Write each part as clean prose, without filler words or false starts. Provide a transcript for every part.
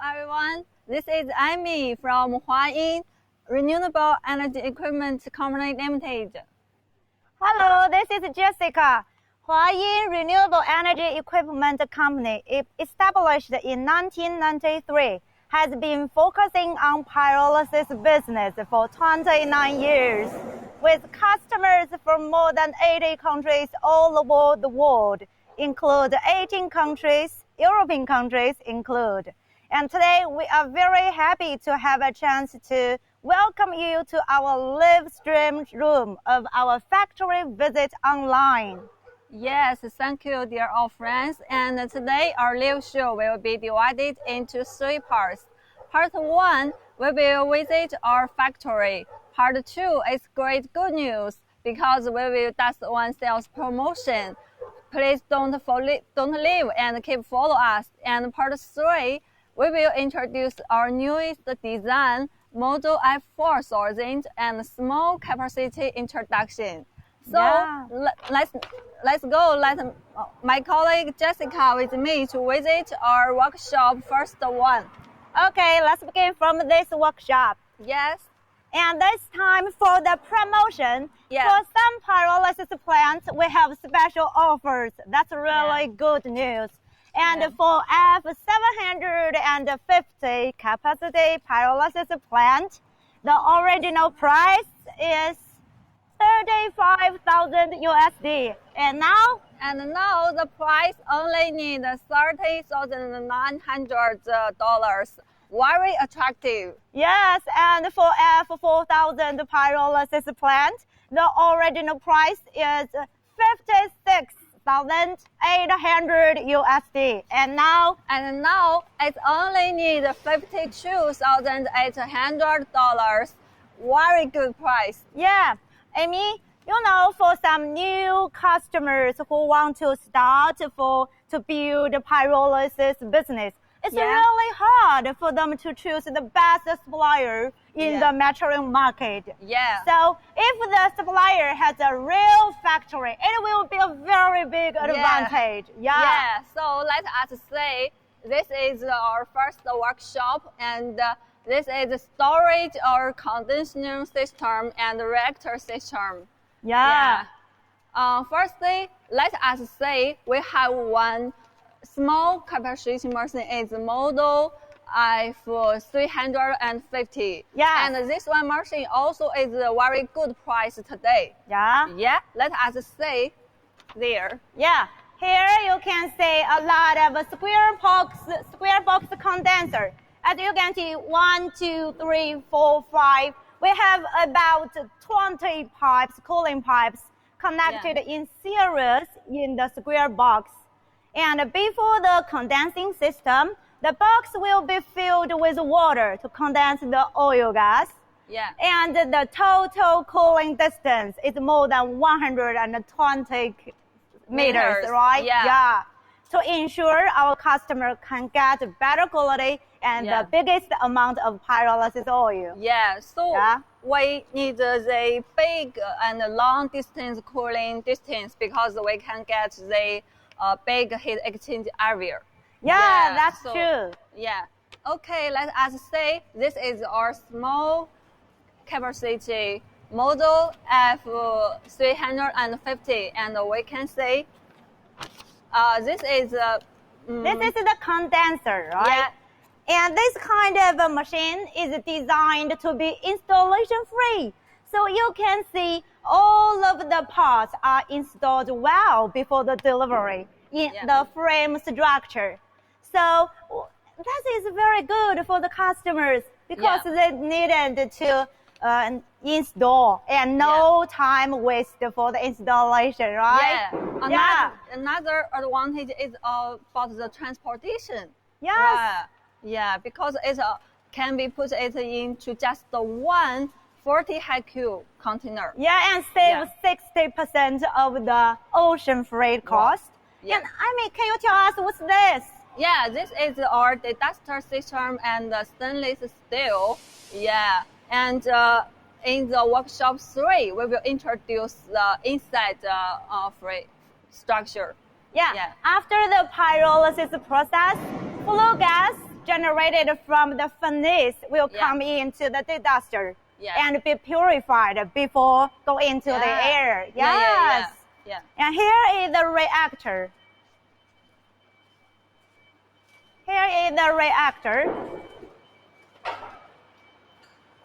everyone. This is Aimee from Huayin Renewable Energy Equipment Company Limited. Hello, this is Jessica. Huayin Renewable Energy Equipment Company, established in 1993, has been focusing on pyrolysis business for 29 years, with customers from more than 80 countries all over the world, include 18 countries, European countries include. And today we are very happy to have a chance to welcome you to our live stream room of our factory visit online. Yes, thank you, dear all friends. And today our live show will be divided into 3 parts. Part 1, we will visit our factory. Part 2 is great good news because we will do one sales promotion. Please don't leave and keep follow us. And part 3, we will introduce our newest design, Model F4 sourcing and small capacity introduction. So let's go. Let my colleague Jessica with me to visit our workshop first one. Okay, let's begin from this workshop. Yes. And this time for the promotion, for some pyrolysis plants, we have special offers. That's really good news. And for F750 capacity pyrolysis plant, the original price is 35,000 USD. And now the price only needs $30,900. Very attractive. Yes, and for F4000 pyrolysis plant, the original price is 56,800 USD. And now it only needs $52,800. Very good price. Yeah, Aimee, you know, for some new customers who want to start to build a pyrolysis business, it's really hard for them to choose the best supplier in the maturing market. Yeah. So if the supplier has a real factory, it will be a very big advantage. Yeah. So let us say this is our first workshop, and this is storage or conditioning system and reactor system. Firstly, let us say we have one small capacity machine is Model F350. Yeah. And this one machine also is a very good price today. Yeah. Let us say there. Yeah. Here you can see a lot of square box condenser. As you can see, 1, 2, 3, 4, 5. We have about 20 pipes, cooling pipes, connected in series in the square box. And before the condensing system, the box will be filled with water to condense the oil gas. Yeah. And the total cooling distance is more than 120 meters, right? Yeah. To ensure our customer can get better quality and the biggest amount of pyrolysis oil. Yeah. So we need the big and long distance cooling distance because we can get the big heat exchange area. Yeah, that's true. Yeah. Okay, let us say this is our small capacity Model F350, and we can say this is the condenser, right? Yeah. And this kind of a machine is designed to be installation free. So you can see all of the parts are installed well before the delivery in the frame structure. So that is very good for the customers because they needed to install and no time waste for the installation, right? Yeah. Another advantage is about the transportation. Yes. Yeah, because it can be put into just one 40 HQ container. Yeah, and save 60% of the ocean freight cost. Yeah. And Aimee, can you tell us what's this? Yeah, this is our digester system and the stainless steel. Yeah, and in the workshop 3, we will introduce the inside structure. Yeah. After the pyrolysis process, flue gas generated from the furnace will come into the deduster and be purified before going into the air. Yes. Yeah. And here is the reactor. Here is the reactor.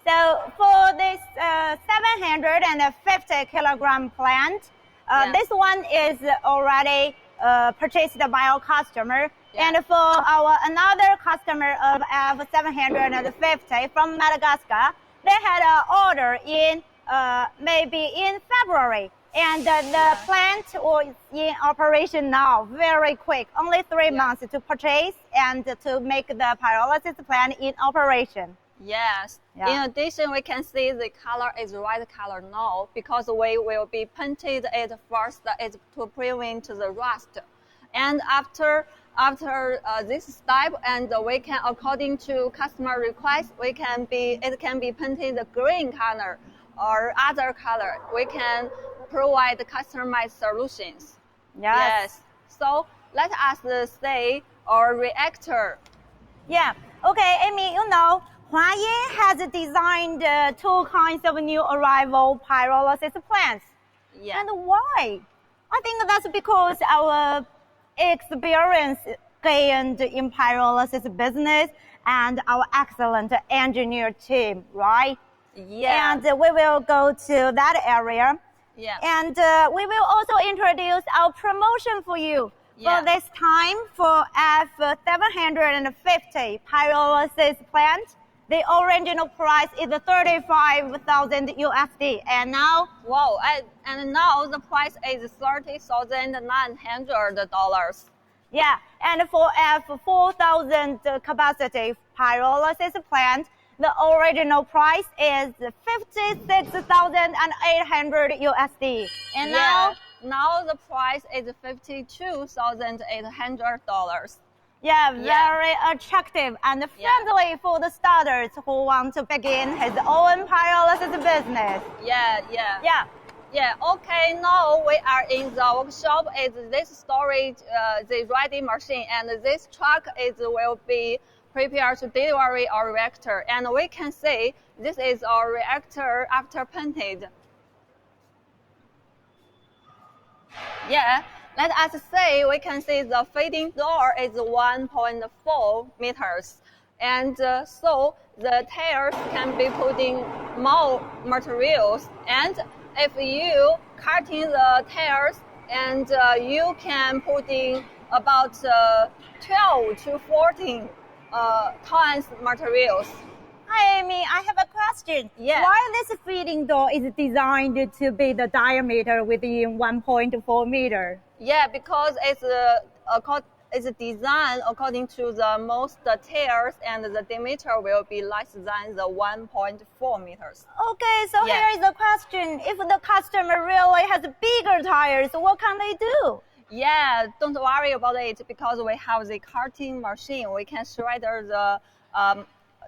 So for this 750 kilogram plant, this one is already purchased by our customer. And for our another customer of F750 from Madagascar, they had an order in maybe in February. And the plant was in operation now, very quick, only 3 months to purchase and to make the pyrolysis plant in operation. Yes. In addition, we can see the color is white color now because we will be painted it first to prevent the rust. And after this step, and we can, according to customer request, it can be painted the green color or other color. We can provide customized solutions. Yes. So let us say our reactor. Yeah. Okay, Aimee, you know, Huayin has designed 2 kinds of new arrival pyrolysis plants. Yeah. And why? I think that's because our experience gained in pyrolysis business and our excellent engineer team, right? Yeah. And we will go to that area. Yeah. And we will also introduce our promotion for you. For this time, for F750 pyrolysis plant, the original price is 35,000 USD, and now and now the price is $30,900. Yeah, and for F4000 capacity pyrolysis plant, the original price is 56,800 USD, and now the price is $52,800. Yeah, very attractive and friendly for the starters who want to begin his own pyrolysis business. Yeah. Okay, now we are in the workshop. Is this storage, the ready machine, and this truck will be prepared to deliver our reactor. And we can see this is our reactor after painted. Yeah. Let us say we can see the feeding door is 1.4 meters. And so the tails can be putting more materials. And if you cutting the tails, and you can put in about 12 to 14 tons materials. Hi, Aimee, I have a question. Yeah. Why this feeding door is designed to be the diameter within 1.4 meter? Yeah, because it's designed according to the most tails, and the diameter will be less than the 1.4 meters. Okay, so here is the question. If the customer really has bigger tires, what can they do? Yeah, don't worry about it because we have the cutting machine. We can shred the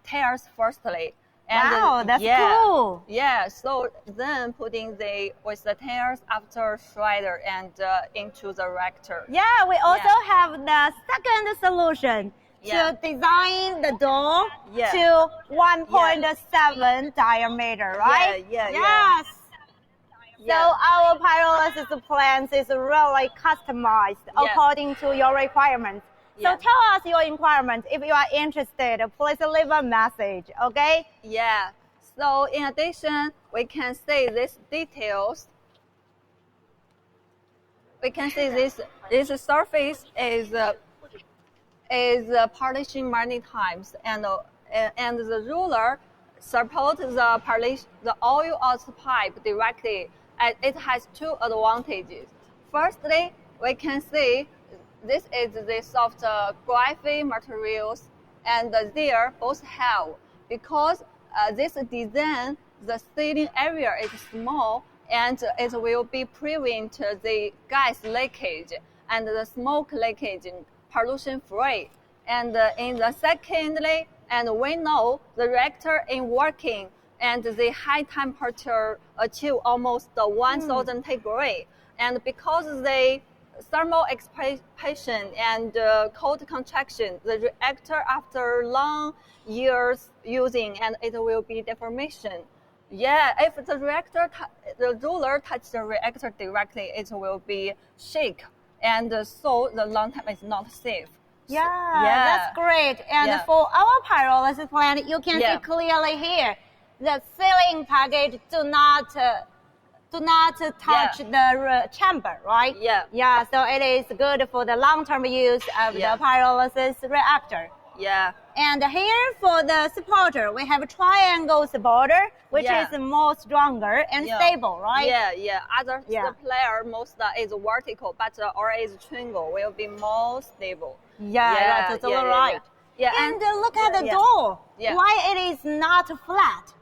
tails firstly. And wow, that's cool. Yeah, so then putting with the tails after shredder and into the reactor. Yeah, we also have the second solution to design the door to 1.7 diameter, right? Yes. So our pyrolysis plant is really customized according to your requirements. So tell us your requirements. If you are interested, please leave a message, okay? Yeah. So in addition, we can see these details. We can see this surface is polishing many times, and the ruler supports the oil out pipe directly. It has 2 advantages. Firstly, we can see this is the soft graphite materials, and there both have, because this design, the sealing area is small, and it will be prevent the gas leakage and the smoke leakage, pollution free. And in the secondly, and we know the reactor in working, and the high temperature achieve almost 1,000 degrees, and because the thermal expansion and cold contraction. The reactor after long years using, and it will be deformation. Yeah, if the ruler touches the reactor directly, it will be shake, and so the long time is not safe. Yeah, that's great. And for our pyrolysis plant, you can see clearly here, the sealing package do not touch the chamber, right? Yeah, so it is good for the long-term use of the pyrolysis reactor. Yeah. And here for the supporter, we have a triangle supporter, which is more stronger and stable, right? Yeah. Other supplier most is vertical, but or is triangle will be more stable. Yeah, that's totally right. Yeah, and look at the door. Why it is not flat?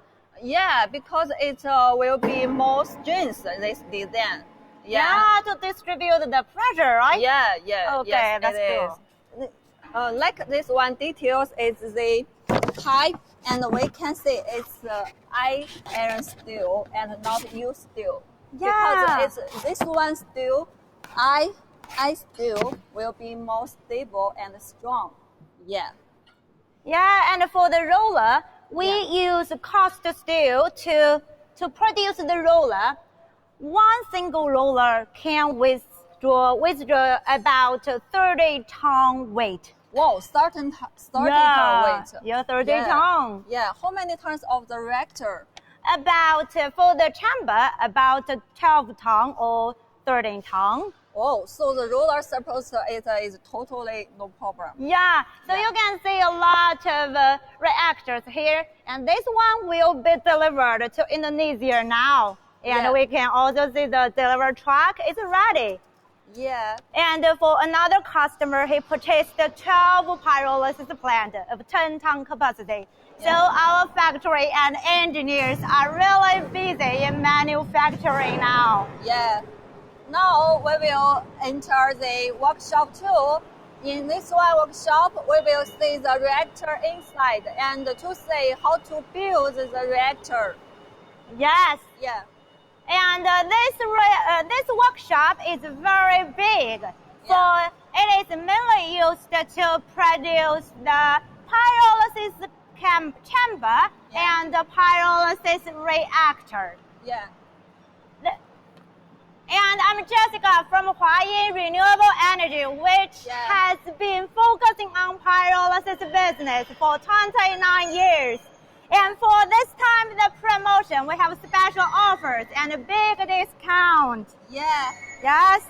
Yeah, because it will be more strength this design. Yeah, to distribute the pressure, right? Yeah. Okay, that's cool. Like this one details is the pipe, and we can see it's iron steel and not U steel. Yeah. Because it's this one steel, I steel will be more stable and strong. Yeah. Yeah, and for the roller, we use cast steel to produce the roller. One single roller can withdraw about 30-ton weight. Whoa, 30 ton weight. Yeah, 30 ton. Yeah, how many tons of the reactor? About, for the chamber, about 12 ton or 13 ton. Oh, so the roller suppose it is totally no problem. Yeah, so you can see a lot of reactors here, and this one will be delivered to Indonesia now. And we can also see the delivery truck is ready. Yeah. And for another customer, he purchased a 12 pyrolysis plant of 10-ton capacity. So our factory and engineers are really busy in manufacturing now. Yeah. Now we will enter the workshop too. In this one workshop, we will see the reactor inside and to see how to build the reactor. Yes. Yeah. And this workshop is very big. So it is mainly used to produce the pyrolysis chamber and the pyrolysis reactor. Yeah. And I'm Jessica from Huayin Renewable Energy, which has been focusing on pyrolysis business for 29 years. And for this time, the promotion, we have special offers and a big discount. Yeah. Yes.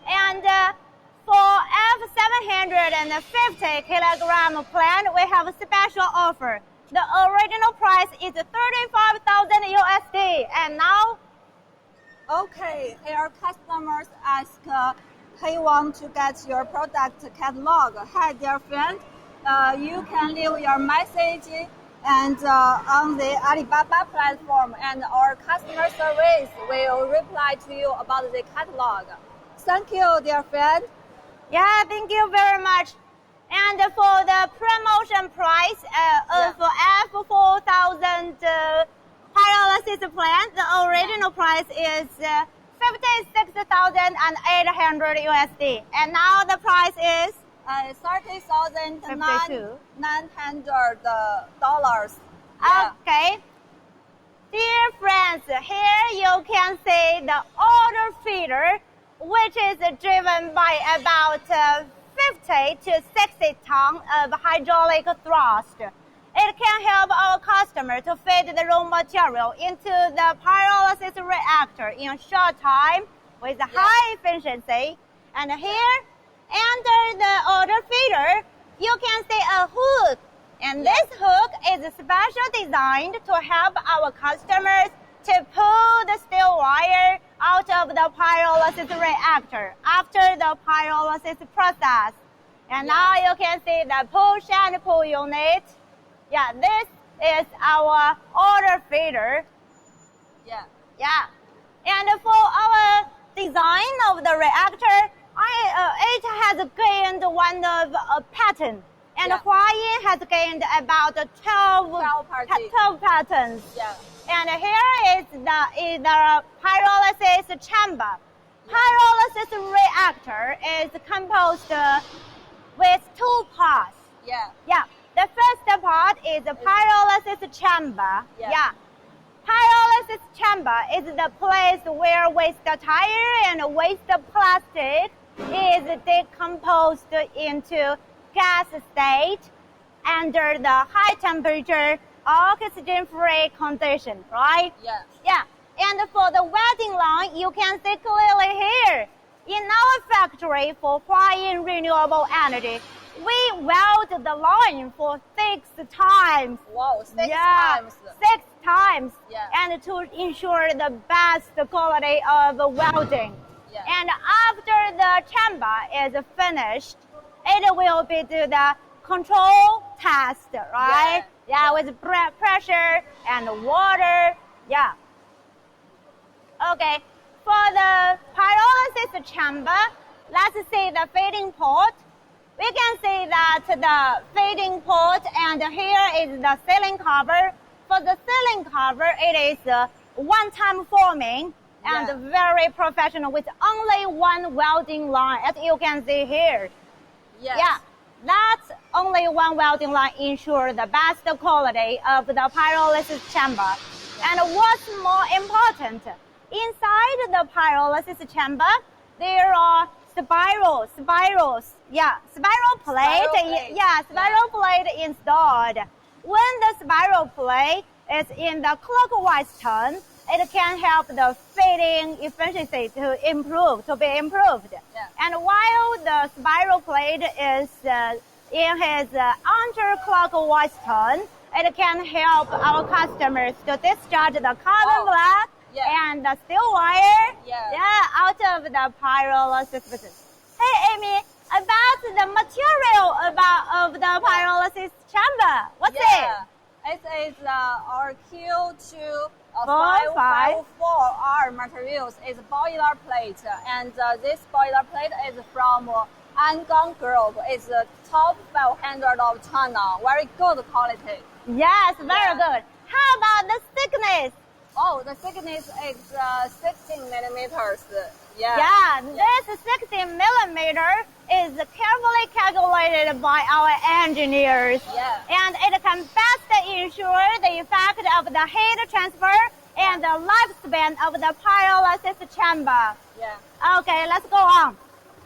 And for F750 kilogram plant, we have a special offer. The original price is 35,000 USD, and now. Okay, here customers ask, he want to get your product catalog. Hi, dear friend. You can leave your message and on the Alibaba platform, and our customer service will reply to you about the catalog. Thank you, dear friend. Yeah, thank you very much. And for the promotion price of F4000 pyrolysis plant, the original price is 56,800 USD, and now the price is $30,900. Okay. Dear friends, here you can see the order feeder, which is driven by about 50 to 60 tons of hydraulic thrust. It can help our customer to feed the raw material into the pyrolysis reactor in a short time with high efficiency. And here, under the order feeder, you can see a hook. And this hook is specially designed to help our customers to pull the steel wire out of the pyrolysis reactor after the pyrolysis process. And now you can see the push and pull unit. Yeah, this is our order feeder. Yeah. And for our design of the reactor, it has gained one of a patent. And Huayin has gained about 12 patents. Yeah. And here is the pyrolysis chamber. Pyrolysis reactor is composed with two parts. Yeah. Yeah. The first part is the pyrolysis chamber. Yeah. Pyrolysis chamber is the place where waste tire and waste plastic is decomposed into gas state under the high temperature oxygen-free condition, right? Yeah. Yeah. And for the welding line, you can see clearly here. In our factory for Huayin Renewable Energy, we weld the line for 6 times. Wow, 6 Yeah, times. 6 times. Yeah. And to ensure the best quality of welding. Yeah. And after the chamber is finished, it will be do the control test, right? Yeah, with pressure and water. Yeah. Okay. For the pyrolysis chamber, let's see the feeding port. We can see that the feeding port, and here is the sealing cover. For the sealing cover, it is one-time forming and very professional with only one welding line, as you can see here. Yes. Yeah, that's only one welding line ensures the best quality of the pyrolysis chamber. And what's more important, inside the pyrolysis chamber, there are spirals. Yeah, spiral plate installed. When the spiral plate is in the clockwise turn, it can help the feeding efficiency to be improved. Yeah. And while the spiral plate is in his counterclockwise turn, it can help our customers to discharge the carbon black and the steel wire out of the pyrolysis business. Hey, Aimee, about the material of the pyrolysis chamber, what's it? It is our Q2 554 554R materials is boilerplate, and this boilerplate is from Angang Group. It's top 500 of China. Very good quality. Yes, very good. How about the thickness? Oh, the thickness is 16 millimeters. This 16 millimeter is carefully calculated by our engineers. And it can best ensure the effect of the heat transfer and the lifespan of the pyrolysis chamber. Okay, let's go on.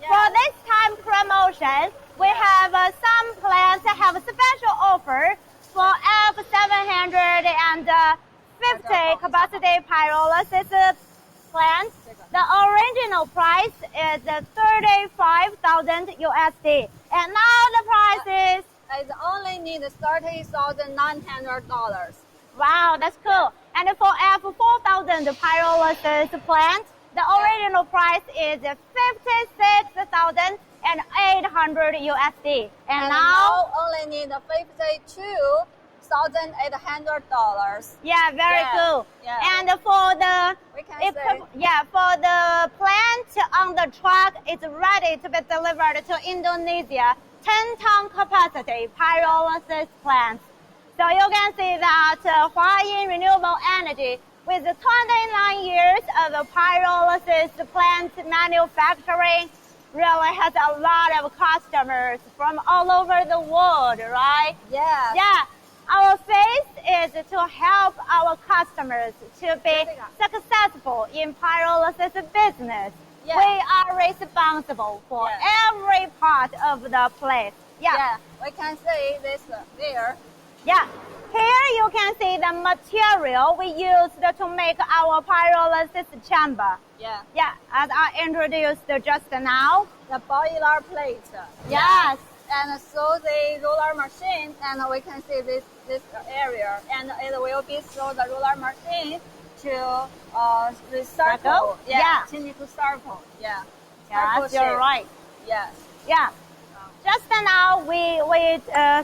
For this time promotion, we have some plants have a special offer for F750 capacity pyrolysis plants. The original price is 35,000 USD, and now the price is it only needs $30,900. Wow, that's cool. And for F4000 pyrolysis plant, the original price is 56,800 USD, and now only need $52,800. Yeah, very cool. And for the for the plant on the truck, it's ready to be delivered to Indonesia. 10-ton capacity pyrolysis plants. So you can see that Huayin Renewable Energy, with 29 years of pyrolysis plant manufacturing, really has a lot of customers from all over the world, right? Yeah. Our faith is to help our customers to be successful in pyrolysis business. We are responsible for every part of the place. We can see this there. Here you can see the material we used to make our pyrolysis chamber. As I introduced just now. The boiler plate. Yes. And so the roller machine, and we can see this area, and it will be through the roller machine to the circle. Change it to circle. Yes, you're right. Just now we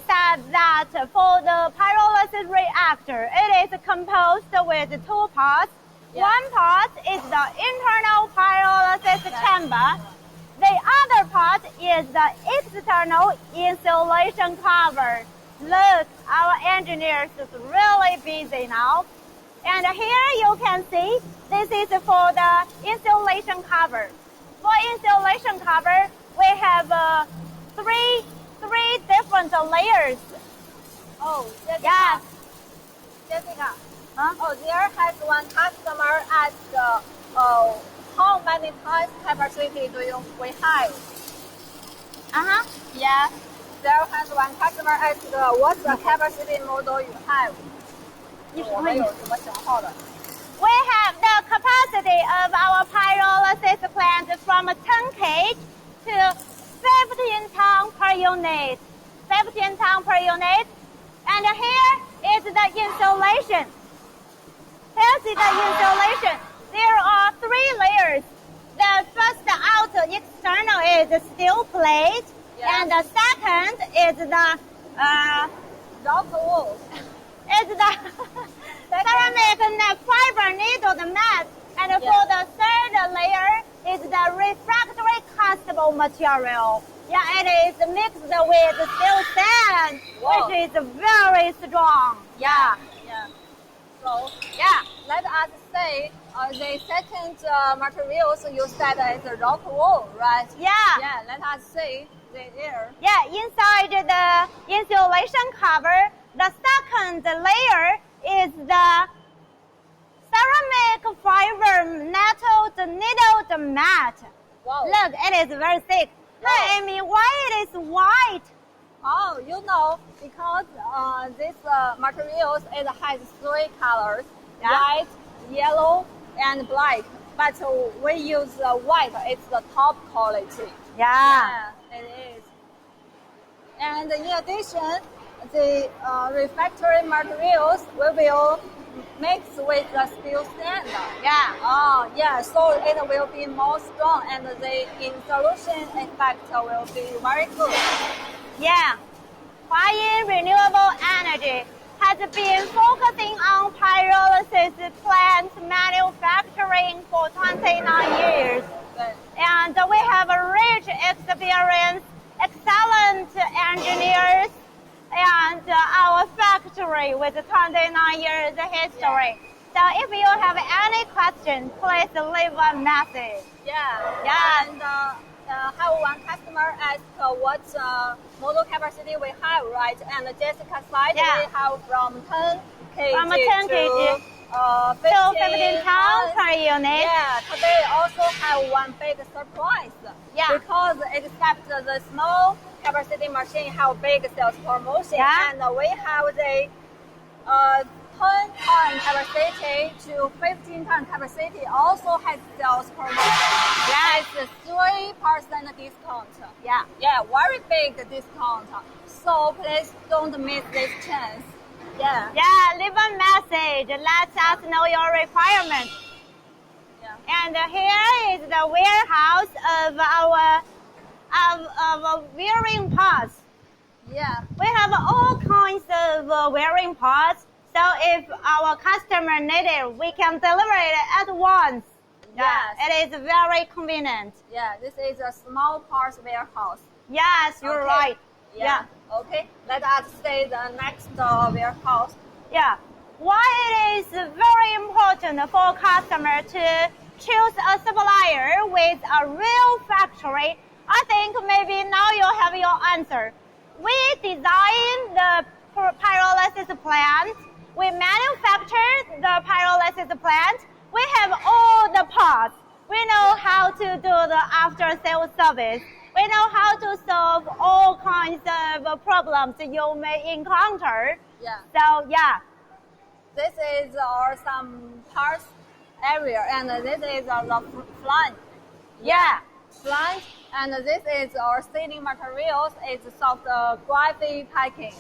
said that for the pyrolysis reactor, it is composed with two parts. One part is the internal pyrolysis chamber. The other part is the external insulation cover. Look, our engineers is really busy now. And here you can see, this is for the insulation cover. For insulation cover, we have three different layers. Oh, Jessica. Yeah. Jessica. Huh? Oh, there has one customer asked, how many times capacity do we have? Uh-huh. Yeah. There has one customer asked, what's the capacity model you have? 我们有什么型号的？ We have the capacity of our pyrolysis plant from 10 kg to 15 ton per unit. 15 ton per unit. And here is the insulation. Here's the insulation. There are 3 layers. The first outer external is the steel plate, and the second is the rock wool. Is the ceramic fiber needle mat, and for the third layer is the refractory castable material. Yeah, it is mixed with steel sand, which is very strong. Yeah. Yeah. So yeah, let us say the second materials you said is rock wool, right? Yeah. Yeah. Let us see there. Yeah, inside the insulation cover, the second layer is the ceramic fiber needled mat. Wow. Look, it is very thick. Wow. Hey, Amy, why it is white? Oh, you know, because this materials it has 3 colors: white, yellow, and black. But we use white. It's the top quality. Yeah. Yeah, it is. And in addition, the refractory materials we will mix with the steel sand. Yeah. Oh, yeah. So it will be more strong, and the in-solution effect will be very good. Yeah. Huayin Renewable Energy has been focusing on pyrolysis plant manufacturing for 29 years. Good. And we have a rich experience, excellent engineers, and our factory with 29 years history. So if you have any questions, please leave a message. Yeah. And have one customer ask what model capacity we have, right? And Jessica side we have from 10 kg From 10 kg to 15 pounds per unit. Yeah, today also have one big surprise. Yeah. Because except the small capacity machine have big sales promotion, Yeah. and we have the 10-ton capacity to 15-ton capacity also has sales promotion. Yeah. It's a 3% discount. Yeah. Yeah, very big discount. So please don't miss this chance. Yeah. Yeah, leave a message. Let us know your requirements. Yeah. And here is the warehouse of our wearing parts. Yeah. We have all kinds of wearing parts. So if our customer need it, we can deliver it at once. Yes. It is very convenient. Yeah, this is a small parts warehouse. Yes, you're Okay. right. Yeah. Okay. Let us see the next warehouse. Yeah. Why it is very important for a customer to choose a supplier with a real factory? I think maybe now you have your answer. We design the pyrolysis plant. We manufacture the pyrolysis plant. We have all the parts. We know how to do the after-sales service. We know how to solve all kinds of problems you may encounter. Yeah. So, yeah. This is our some parts area, and this is the flange. Yeah. Flange, and this is our sealing materials. It's soft gravity packing.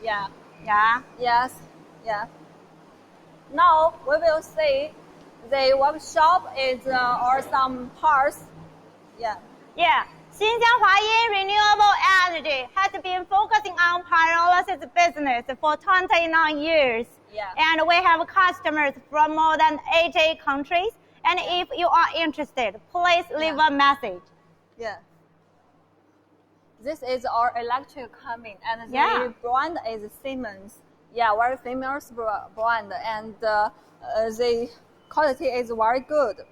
Yeah. Yeah. Yes. Yeah. Now we will see the workshop is or some parts. Yeah. Yeah. Xinjiang Huayin Renewable Energy has been focusing on pyrolysis business for 29 years. Yeah. And we have customers from more than 80 countries. And if you are interested, please leave a message. Yeah. This is our electric coming, and the brand is Siemens. Yeah, very famous brand, and the quality is very good.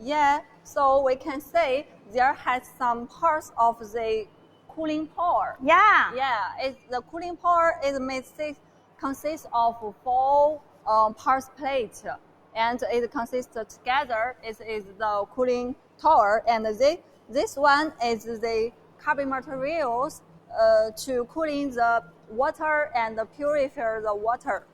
Yeah, so we can say there has some parts of the cooling tower. Yeah. Yeah, the cooling tower consists of four parts plate, and it consists together. It is the cooling tower, and this one is the carbon materials to cooling the water and purify the water.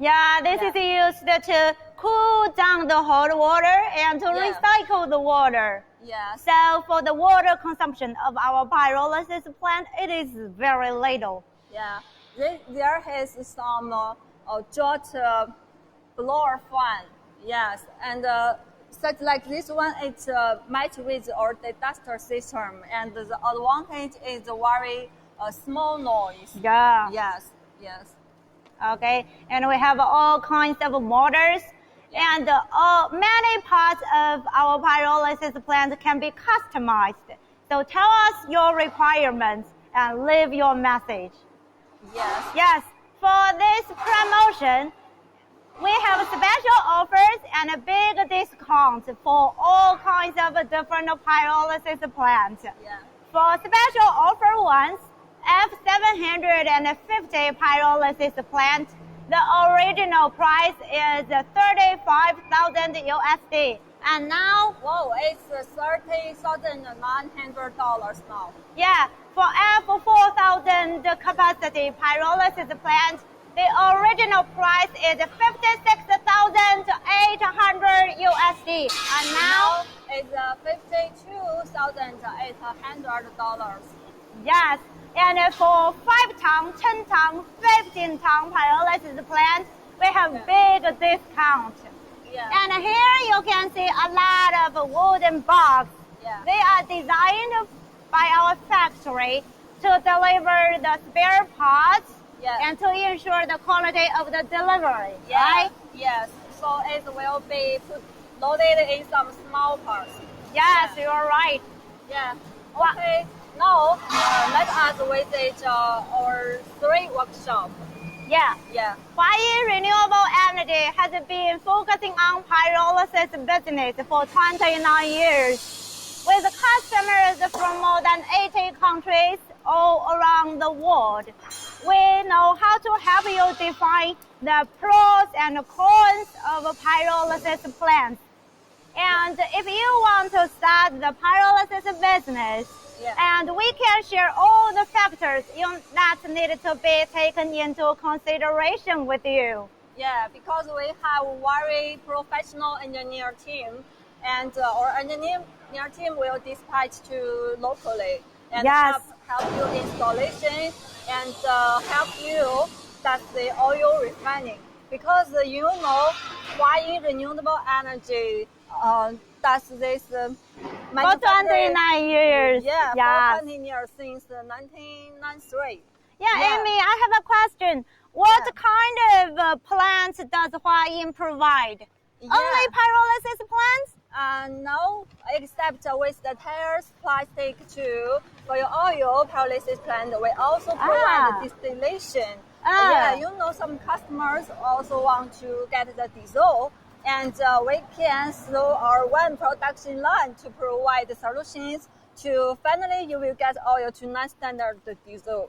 Yeah, this is used to cool down the hot water and to recycle the water. Yeah. So for the water consumption of our pyrolysis plant, it is very little. Yeah, there is some jet blower fan. Yes, and such like this one, it's matched with our duster system, and the advantage is very small noise. Yeah. Yes. Yes. Okay, and we have all kinds of motors, and many parts of our pyrolysis plant can be customized. So tell us your requirements and leave your message. Yes. Yes, for this promotion, we have special offers and a big discount for all kinds of different pyrolysis plants. Yeah. For special offer ones, F750 pyrolysis plant, the original price is $35,000 USD, and now it's $30,900 now. Yeah, for F4000 capacity pyrolysis plant, the original price is $56,800 USD, and now it's $52,800. Yes, and for 5-ton, 10-ton, 15-ton pyrolysis plant, we have big discount. Yeah. And here you can see a lot of wooden boxes. Yeah. They are designed by our factory to deliver the spare parts and to ensure the quality of the delivery, right? Yes, so it will be loaded in some small parts. Yes, you're right. Yeah. Okay. Now, let us visit our 3 workshop. Yeah. Yeah. Huayin Renewable Energy has been focusing on pyrolysis business for 29 years, with customers from more than 80 countries all around the world. We know how to help you define the pros and cons of pyrolysis plants. And if you want to start the pyrolysis business, and we can share all the factors that need to be taken into consideration with you. Yeah, because we have a very professional engineer team, and our engineer team will dispatch to locally and help you installation and help you start the oil refining. Because Huayin Renewable Energy does this for 29 years. Yeah, for 20 years since 1993. Aimee, I have a question. What kind of plants does Huayin provide? Only pyrolysis plants? No, except with the tires, plastic too. For your oil pyrolysis plant, we also provide the distillation. Some customers also want to get the diesel, and we can through our one production line to provide the solutions to finally you will get oil to non-standard diesel.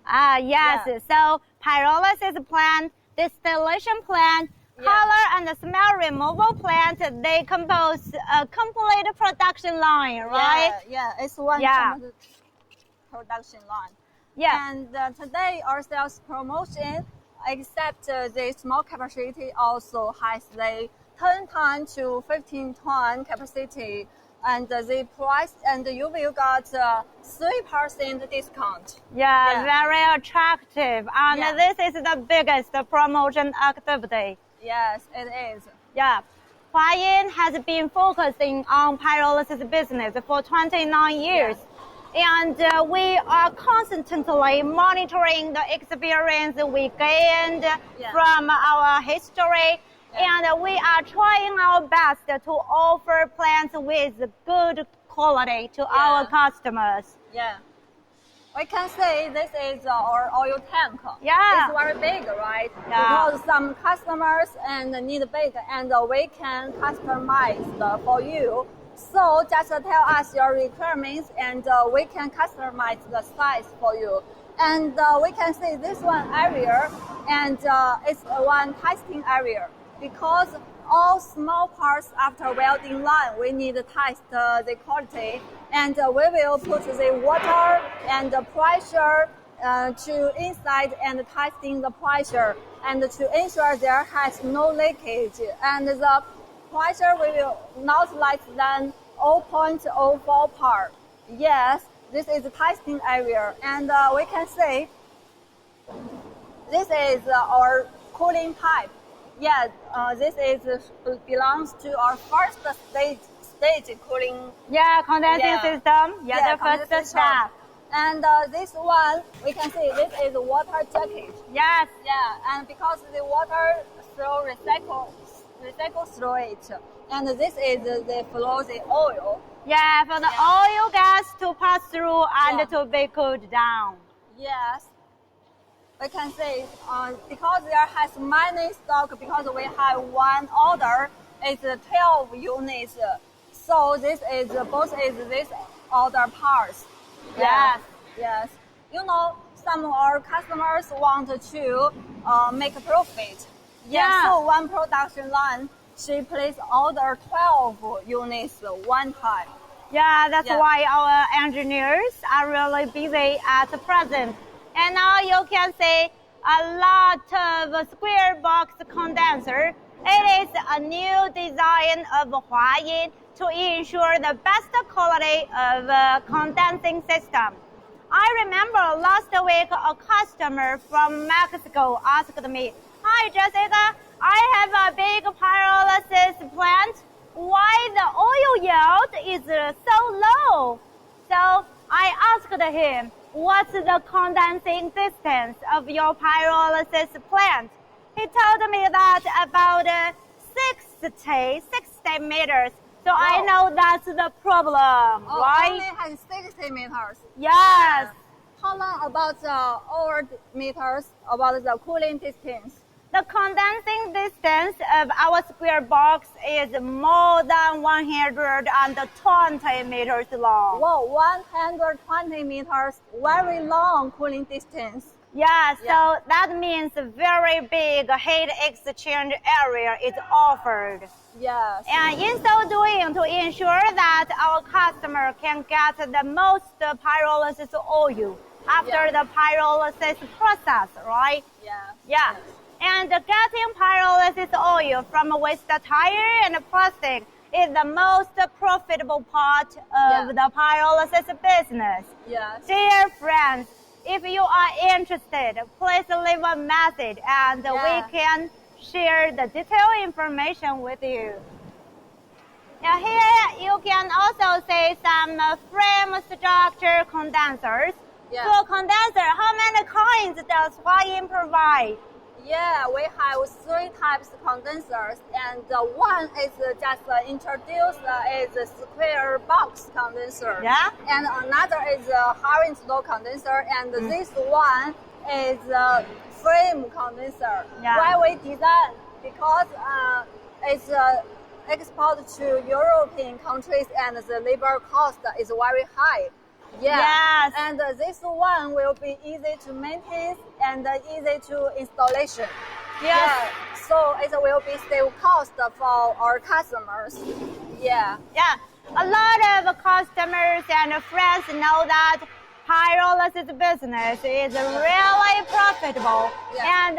So pyrolysis plant, distillation plant, color and smell removal plant, they compose a complete production line, right? It's one production line. And today our sales promotion, except the small capacity, also has the 10-ton to 15-ton capacity, and the price, and you will get 3% discount. Very attractive, and this is the biggest promotion activity. Yes, it is. Huayin has been focusing on pyrolysis business for 29 years. And we are constantly monitoring the experience we gained from our history. And we are trying our best to offer plants with good quality to our customers. We can say this is our oil tank. Yeah. It's very big, right? Yeah. Because some customers and need big, and we can customize for you. So just tell us your requirements, and we can customize the size for you. And we can see this one area, and it's one testing area because all small parts after welding line, we need to test the quality, and we will put the water and the pressure to inside and testing the pressure, and to ensure there has no leakage, and the pressure will not less than 0.04 part. Yes, this is the testing area, and we can see this is our cooling pipe. Yeah, this is belongs to our first stage cooling. Yeah, condensing system. Yeah, the first condensing step. And this one, we can see this is water jacket. Yes. Yeah, and because the water through recycle through it, and this is the flow the oil. Yeah, for the oil gas to pass through and to be cooled down. Yes. We can see because there has many stock, because we have one order, it's 12 units. So this is both is this order parts. Yes. Yes. You know, some of our customers want to make a profit. Yeah. So one production line, she placed order 12 units one time. Yeah, that's why our engineers are really busy at the present. And now you can see a lot of square box condenser. It is a new design of Huayin to ensure the best quality of condensing system. I remember last week a customer from Mexico asked me, "Hi Jessica, I have a big pyrolysis plant. Why the oil yield is so low?" So I asked him, "What's the condensing distance of your pyrolysis plant?" He told me that about 60 meters. So I know that's the problem, right? Only has 60 meters. Yes. How long about the over meters about the cooling distance? The condensing distance of our square box is more than 120 meters long. Whoa, 120 meters, very long cooling distance. Yeah, so that means a very big heat exchange area is offered. Yes. And in so doing, to ensure that our customer can get the most pyrolysis oil after the pyrolysis process, right? Yeah. Yeah. And getting pyrolysis oil from waste tire and plastic is the most profitable part of the pyrolysis business. Yes. Dear friends, if you are interested, please leave a message and we can share the detailed information with you. Now here you can also see some frame structure condensers. Yeah. For condenser, how many kinds does Huayin provide? Yeah, we have 3 types of condensers, and one is just introduced is a square box condenser. Yeah. And another is a horizontal condenser, and this one is a frame condenser. Yeah. Why we design? Because it's exported to European countries, and the labor cost is very high. Yeah. Yes. And this one will be easy to maintain and easy to installation. Yes. Yeah. So it will be save cost for our customers. Yeah. Yeah. A lot of customers and friends know that pyrolysis business is really profitable, and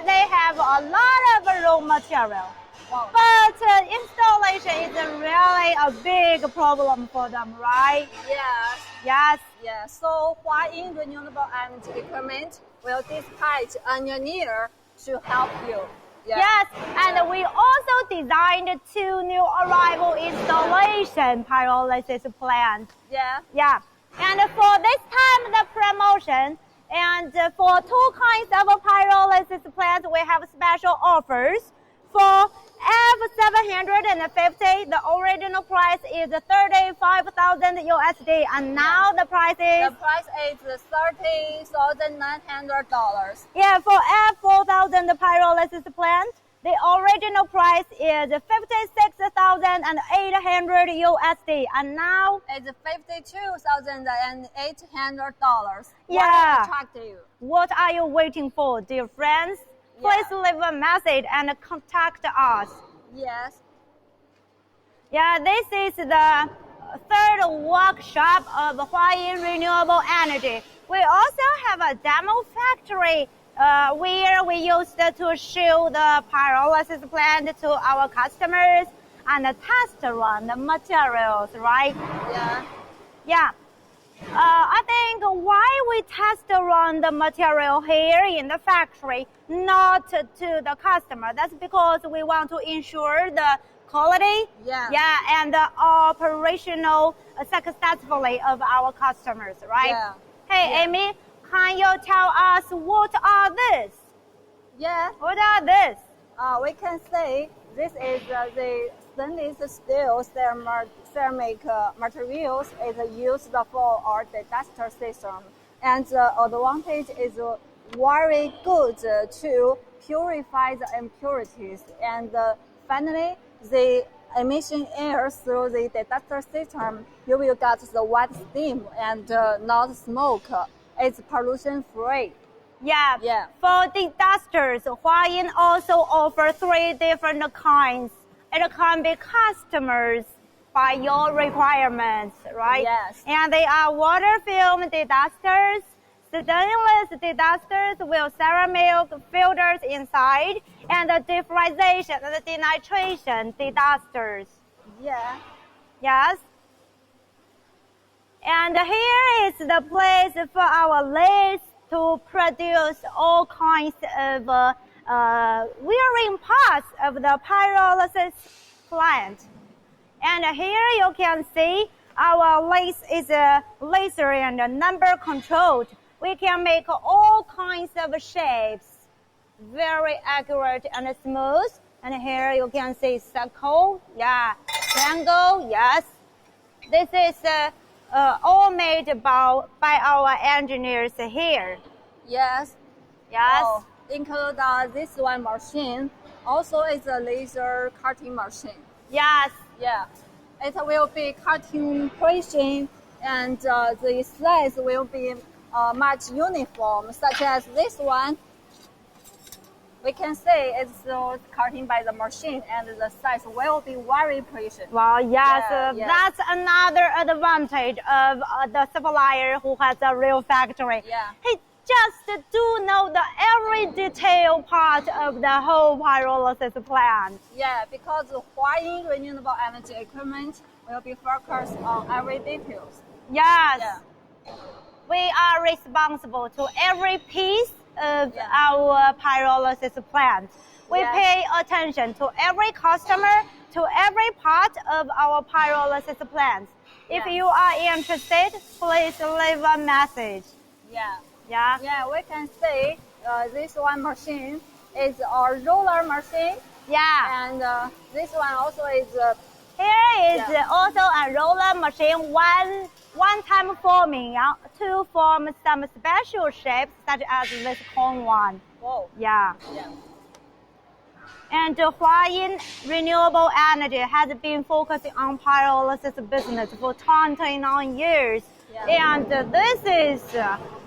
they have a lot of raw material. Wow. But installation is really a big problem for them, right? Yes. Yes. Yeah. So Huayin Renewable Energy Equipment will dispatch an engineer to help you. Yeah. Yes, and we also designed 2 new arrival installation pyrolysis plants. Yeah. Yeah. And for this time, the promotion, and for 2 kinds of pyrolysis plants, we have special offers. for F750, the original price is 35,000 USD, and now the price is $30,900. yeah, for F4000 pyrolysis plant, the original price is 56,800 USD, and now It's $52,800. Yeah. What attracted you? what are you waiting for, dear friends? Please leave a message and contact us. Yes. Yeah, this is the third workshop of Huayin Renewable Energy. We also have a demo factory where we used to show the pyrolysis plant to our customers and test run the materials, right? Yeah. Yeah. I think why we test run the material here in the factory, not to the customer. That's because we want to ensure the quality, and the operational successfully of our customers, right? Yeah. Hey, Yeah. Aimee, can you tell us what are this? Yeah. What are this? We can say this is the stainless steel ceramic materials is used for our digester system, and the advantage is very good to purify the impurities, and finally the emission air through the digester system, you will get the white steam and not smoke. It's pollution free. Yeah. Yeah. For digesters, Huayin also offer 3 different kinds. It can be customized by your requirements, right? Yes. And they are water film digesters, stainless digesters with ceramic filters inside, and the deforestation and the denitration digesters. Yeah. Yes. And here is the place for our list to produce all kinds of wearing parts of the pyrolysis plant. And here you can see our lace is laser and number controlled. We can make all kinds of shapes, very accurate and smooth. And here you can see circle, triangle, yes. This is all made by our engineers here. Yes. Yes. Oh, include this one machine. Also, it's a laser cutting machine. Yes. Yeah. It will be cutting precision, and the size will be much uniform. Such as this one, we can say it's cutting by the machine, and the size will be very precious. Well, yes, Yes. that's another advantage of the supplier who has a real factory. Yeah. He just do know the every detail part of the whole pyrolysis plant. Yeah, because Huayin renewable energy equipment will be focused on every details. Yes. Yeah. We are responsible to every piece of Yeah. our pyrolysis plant. We Yes. pay attention to every customer, to every part of our pyrolysis plants. If Yes. you are interested, please leave a message. Yeah. Yeah. Yeah, we can say this one machine is a roller machine, Yeah. and this one also is Here is Yeah. also a roller machine, one-time forming to form some special shapes such as this cone one. whoa. Yeah. Yeah. And Huayin Renewable Energy has been focusing on pyrolysis business for 29 years. Yeah. And this is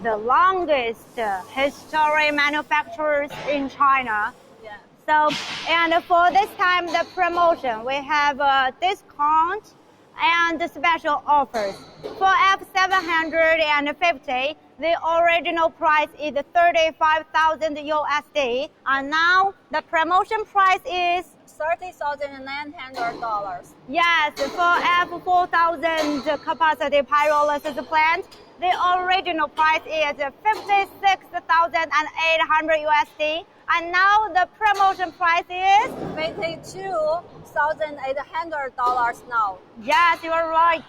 the longest history manufacturers in China. Yeah. So, and for this time, the promotion, we have a discount and special offers. For F750, the original price is 35,000 USD, and now the promotion price is $30,900. yes, for F4000 capacity pyrolysis plant, the original price is 56,800 USD, and now the promotion price is $52,800 now. yes, you are right.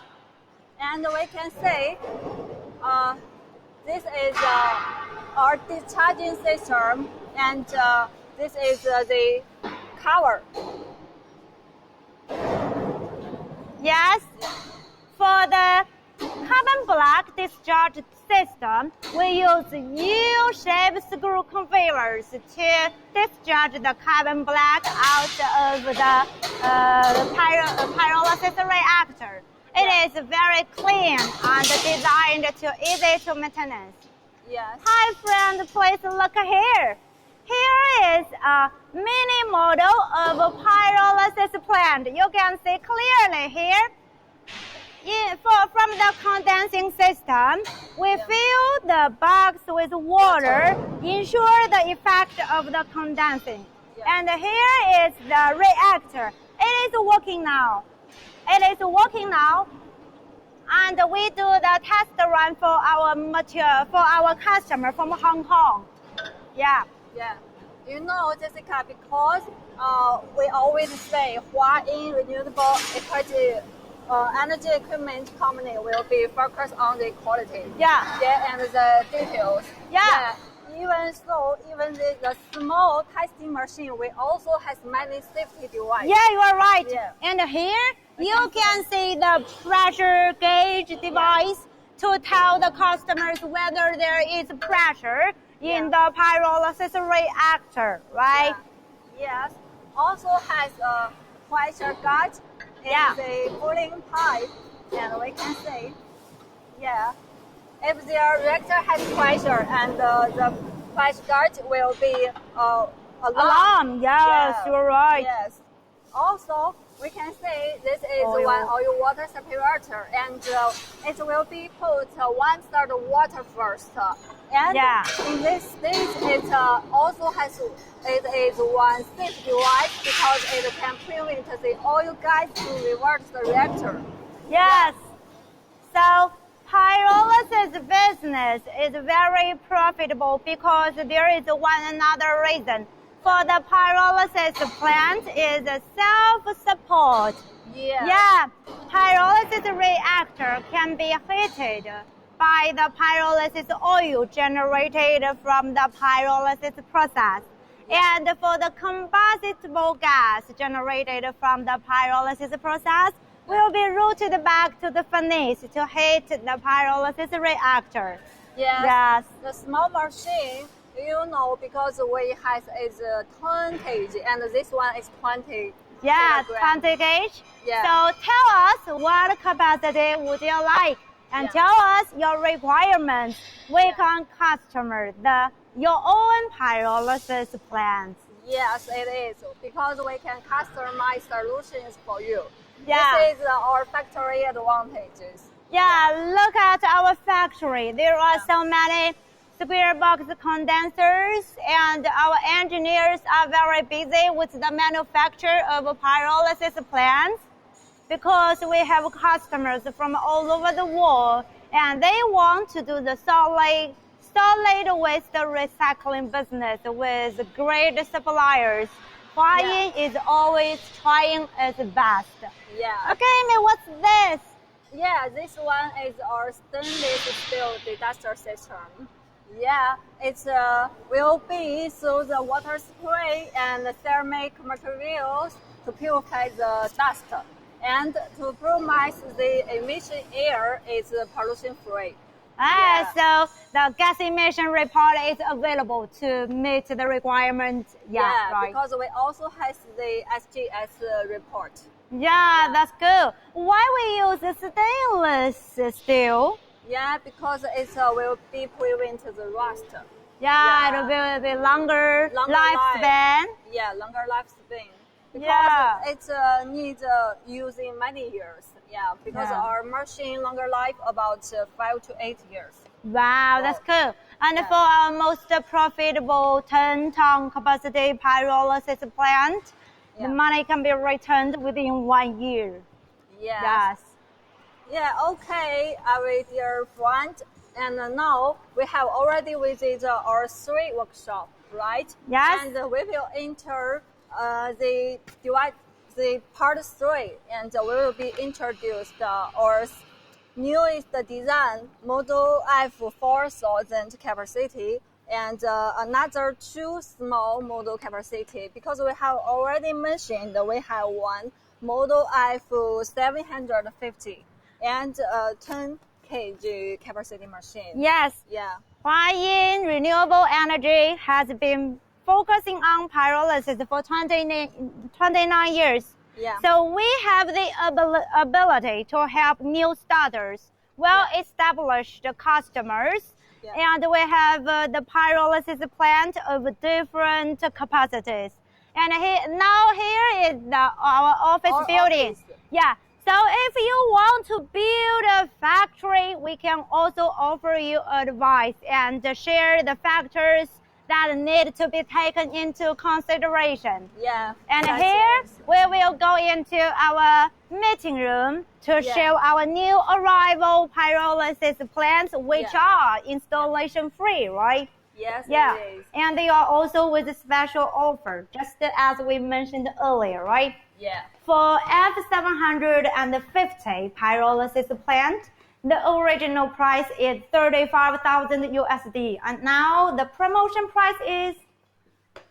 And we can say this is our discharging system, and this is the cover. Yes. For the carbon black discharge system, we use U-shaped screw conveyors to discharge the carbon black out of the pyrolysis reactor. It is very clean and designed to easy to maintenance. Yes. Hi friend, please look here. Here is a mini model of a pyrolysis plant. You can see clearly here. From the condensing system, we fill the box with water, ensure the effect of the condensing. And here is the reactor. It is working now. It is working now. And we do the test run for our customer from Hong Kong. Yeah. Yeah. You know, Jessica, because we always say Huayin Renewable Energy Equipment Company will be focused on the quality. Yeah. Yeah, and the details. Yeah. Even so, even the small testing machine, we also has many safety devices. Yeah, you are right. Yeah. And here you can see the pressure gauge device to tell the customers whether there is pressure in the pyrolysis reactor, right? Yeah. Yes. Also has a pressure gauge and the cooling pipe, and we can see, if the reactor has pressure and the pressure gauge will be alarm. Yes, you're right. Yes. Also, we can say this is one oil water separator, and it will be put 1/3 water first. And in this stage, it also has it is one safe device because it can prevent the oil gas to reverse the reactor. Yes. So pyrolysis business is very profitable because there is one another reason. For the pyrolysis plant is self-support. Yeah. Pyrolysis reactor can be heated by the pyrolysis oil generated from the pyrolysis process. And for the combustible gas generated from the pyrolysis process will be routed back to the furnace to heat the pyrolysis reactor. Yes. The small machine, you know, because we has is 10 kg and this one is 20. Yeah, kilogram. 20 gauge. Yeah. So tell us what capacity would you like and tell us your requirements. We can customize your own pyrolysis plants. Yes, it is because we can customize solutions for you. Yeah. This is our factory advantages. Yeah, look at our factory. There are so many square box condensers, and our engineers are very busy with the manufacture of pyrolysis plants because we have customers from all over the world, and they want to do the solid waste recycling business with great suppliers. Huayin is always trying its best. Yeah. Okay, Aimee, what's this? Yeah, this one is our stainless steel digester system. Yeah, it will be through the water spray and ceramic materials to purify the dust and to promise the emission air is pollution free. So the gas emission report is available to meet the requirements. Right. Because we also have the SGS report. That's good. Why we use stainless steel? Yeah, because it will be prevent the rust. It will be longer lifespan. Yeah, longer lifespan. Because it needs using many years. Yeah, because our machine longer life about 5 to 8 years. Wow, that's cool. And for our most profitable 10-ton capacity pyrolysis plant, the money can be returned within 1 year. Yes. Yeah, okay, our dear friend. And now we have already visited our 3 workshops, right? Yes. And we will enter the part 3, and we will be introduced our newest design, Model F 4000 capacity, and another 2 small model capacity, because we have already mentioned we have one model F750 and 10 kg capacity machine. Yes. Yeah. Huayin Renewable Energy has been focusing on pyrolysis for 29 years. Yeah. So we have the ability to help new starters, well-established customers, and we have the pyrolysis plant of different capacities. And here is our office building. Office. Yeah. So if you want to build a factory, we can also offer you advice and share the factors that need to be taken into consideration. Yeah. And here we will go into our meeting room to show our new arrival pyrolysis plants, which are installation free, right? Yes, yeah. It is. And they are also with a special offer, just as we mentioned earlier, right? Yeah. For F750 pyrolysis plant, the original price is 35,000 USD, and now the promotion price is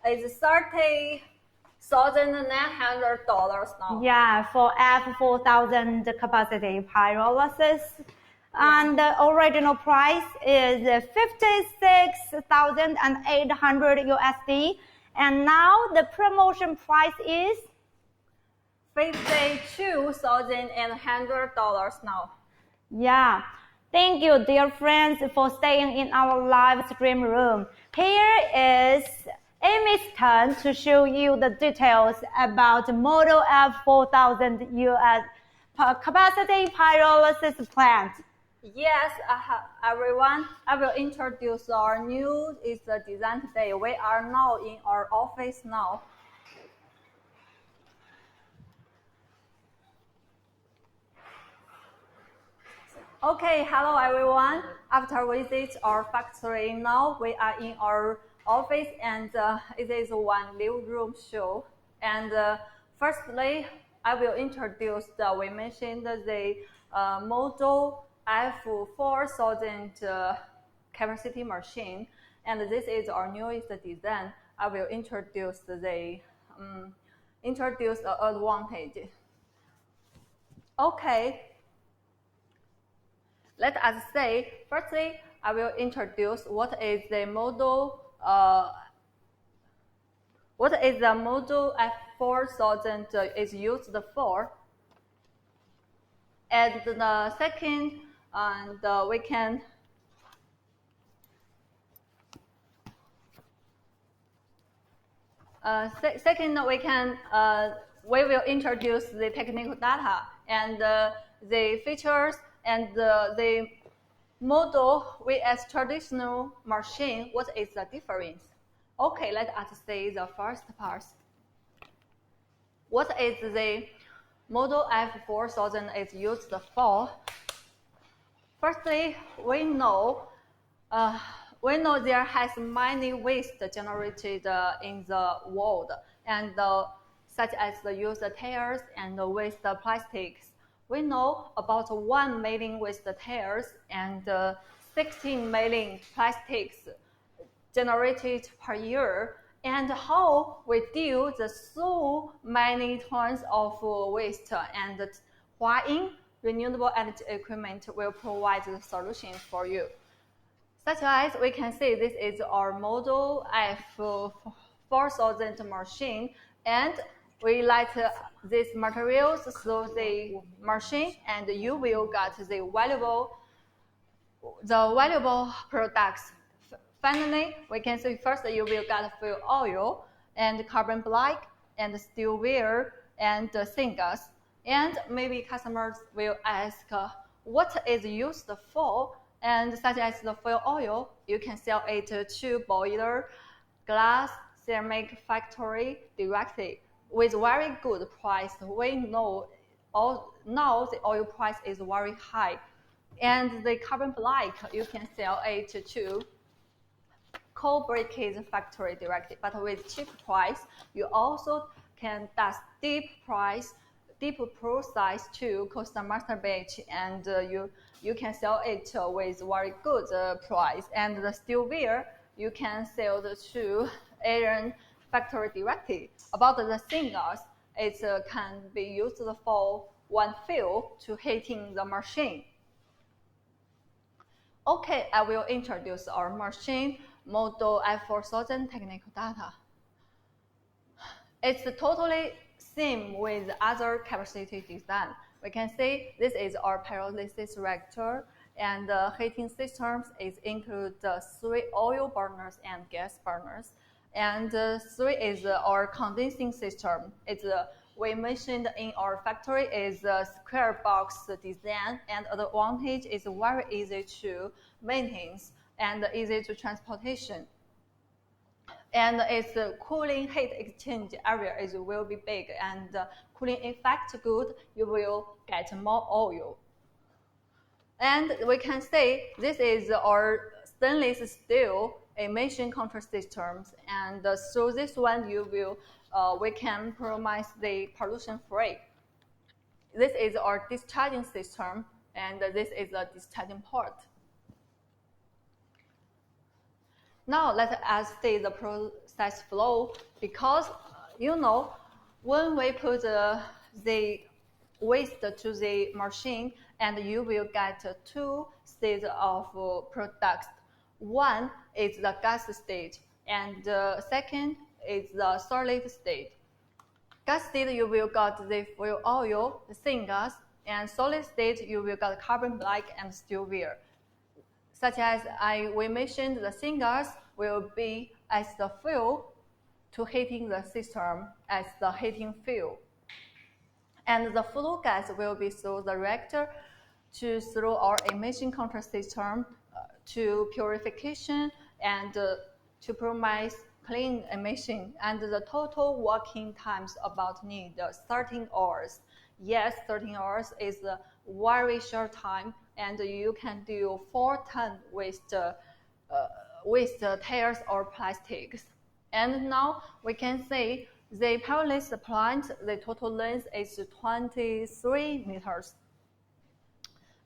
$30,900 now. Yeah, for F4000 capacity pyrolysis. And the original price is 56,800 USD, and now the promotion price is $52,100 now. Yeah. Thank you, dear friends, for staying in our live stream room. Here is Aimee's turn to show you the details about Model F4000 US capacity pyrolysis plant. Yes, everyone, I will introduce our new design today. We are now in our office now. Okay, hello everyone. After visit our factory, now we are in our office, and it is one living room show. And firstly, I will introduce we mentioned the model F4000 capacity machine, and this is our newest design. I will introduce the advantage. Okay. Let us say, firstly, I will introduce what is the model F4000 is used for. And the second, we can we will introduce the technical data and the features and the model vs traditional machine. What is the difference? Okay, let us see the first part. What is the model F4000 is used for? Firstly, we know there has many waste generated in the world, and such as the used tires and the waste plastics. We know about 1 million waste tires and 16 million plastics generated per year, and how we deal with so many tons of waste, and Huayin Renewable Energy Equipment will provide the solutions for you. Such as we can see, this is our model F4000 machine, and we light these materials through the machine, and you will get the valuable products. Finally, we can see first you will get fuel oil and carbon black and steel wire and syngas. And maybe customers will ask what is used for, and such as the fuel oil, you can sell it to boiler, glass, ceramic factory directly with very good price. We know now the oil price is very high, and the carbon black you can sell it to coal briquette factory directly, but with cheap price. You also can do deep process to custom master batch, and you can sell it with very good price. And the steel wire, you can sell to iron factory directly. About the syngas, it can be used for one fill to heating the machine. Okay, I will introduce our machine, Model F4000 technical data. It's totally same with other capacity design. We can see this is our pyrolysis reactor, and the heating systems include the 3 oil burners and gas burners. And 3 is our condensing system. We mentioned in our factory is a square box design, and the advantage is very easy to maintain and easy to transportation. And its cooling heat exchange area will be big, and cooling effect good, you will get more oil. And we can say this is our stainless steel emission control systems, and through this one we can promise the pollution free. This is our discharging system, and this is a discharging port. Now let us see the process flow, because when we put the waste to the machine, and you will get 2 states of products. One is the gas state, and the second is the solid state. Gas state, you will get the fuel oil, the syngas, and solid state, you will get carbon black and steel wire. Such as we mentioned, the syngas will be as the fuel to heating the system as the heating fuel. And the flue gas will be through the reactor through our emission control system to purification and to promise clean emission. And the total working times about need 13 hours. Yes, 13 hours is a very short time, and you can do 4 tons with tires or plastics. And now we can see the pyrolysis plant, the total length is 23 meters.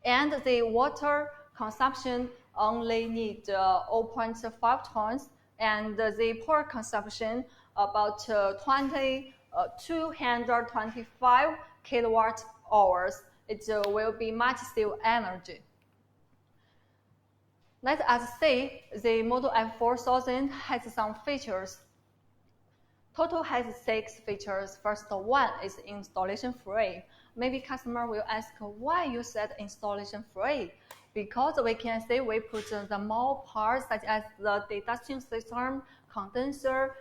And the water consumption only need 0.5 tons, and the power consumption about 225 kilowatt hours. It will be much still energy. Let us see the Model F4000 has some features. Total has 6 features. First one is installation free. Maybe customer will ask why you said installation free. Because we can say we put the more parts such as the degusting system, condenser,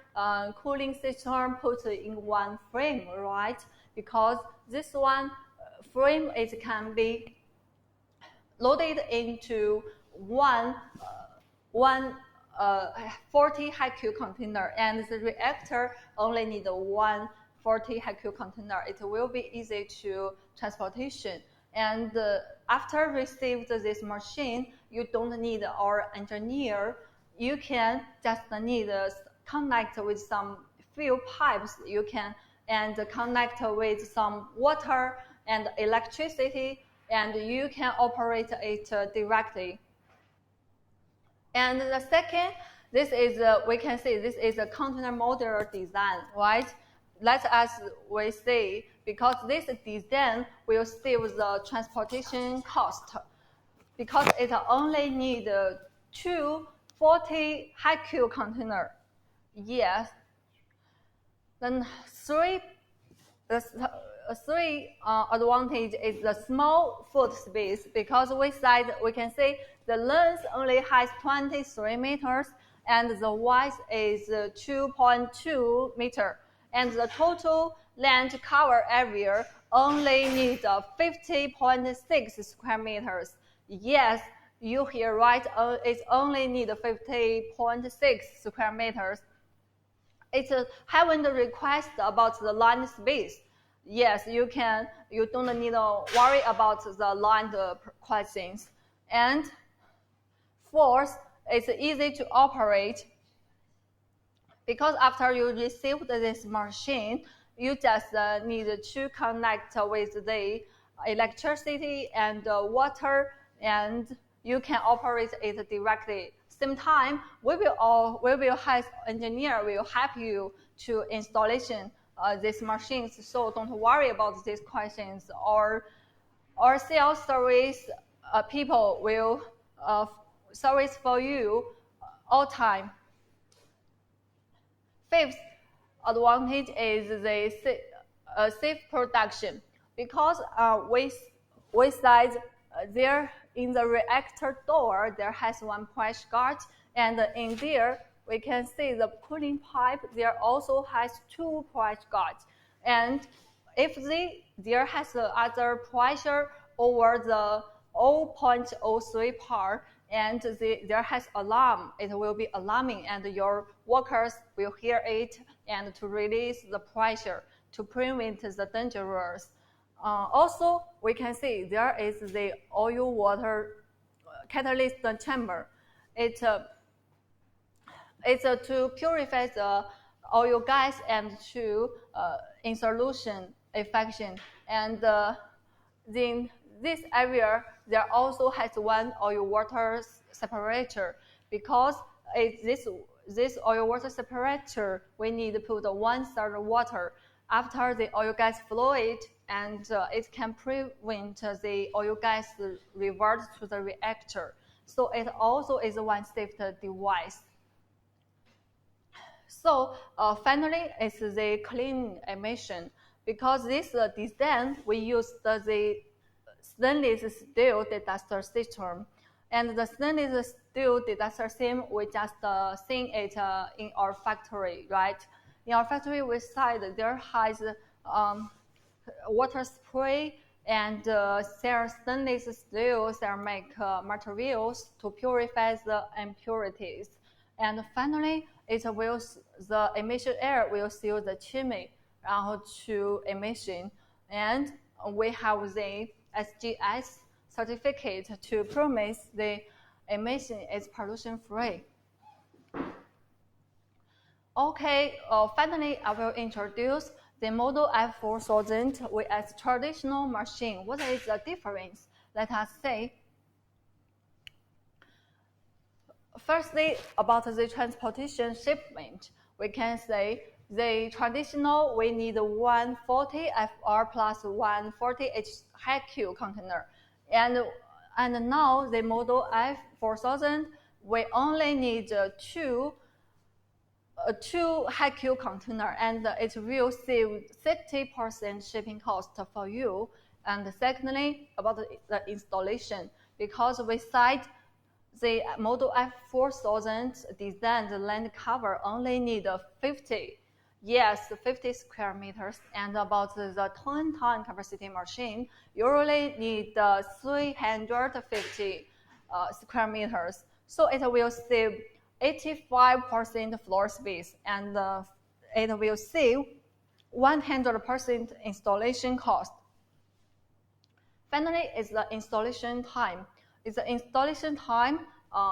cooling system put in one frame, right? Because this one frame can be loaded into one 40 high cube container, and the reactor only need one 40 high cube container. It will be easy to transportation. And after receive this machine, you don't need our engineer. You can just need connect with some fuel pipes. You can and connect with some water and electricity, and you can operate it directly. And the second, this is we can see this is a container modular design, right? Let us we see, because this design will save the transportation cost, because it only need 2 40 high cube container. Yes. Then three advantage is the small foot space, because we can see the length only has 23 meters and the width is 2.2 meter, and the total land cover area only needs 50.6 square meters. Yes, you hear right, it only needs 50.6 square meters. It's a haven't request about the land space. Yes, you don't need to worry about the land questions. And fourth, it's easy to operate, because after you receive this machine, you just need to connect with the electricity and water, and you can operate it directly same time, we will have engineer will help you to installation these machines. So don't worry about these questions. Or sales service people will service for you all time. Fifth advantage is the safe production, because there in the reactor door there has one pressure guard, and in there we can see the cooling pipe. There also has two pressure guards, and if there has other pressure over the 0.03 part, and there has alarm, it will be alarming, and your workers will hear it, and to release the pressure to prevent the dangerous. Also, we can see there is the oil water catalyst chamber. It's to purify the oil gas and to in solution infection. And then this area there also has one oil water separator, because this oil water separator we need to put 1/3 water after the oil gas fluid, and it can prevent the oil gas revert to the reactor. So it also is one safety device. So finally, it's the clean emission, because this design we use the stainless steel detaster system, and the stainless steel detaster system we just seen it in our factory, right? In our factory, we side there has water spray and stainless steel ceramic materials to purify the impurities. And finally, the emission air will seal the chimney to emission. And we have the SGS certificate to promise the emission is pollution free. Okay, finally, I will introduce the Model F4000 with a traditional machine. What is the difference? Let us see. Firstly, about the transportation shipment, we can say the traditional we need 140 FR plus 140 HQ container, and now the Model F4000 we only need two HQ container, and it will save 60% shipping cost for you. And secondly, about the installation, because we cite the Model F4000 designed land cover only need 50 square meters, and about the 10-ton capacity machine, you really need 350 square meters. So it will save 85% floor space, and it will save 100% installation cost. Finally, is the installation time. Is the installation time,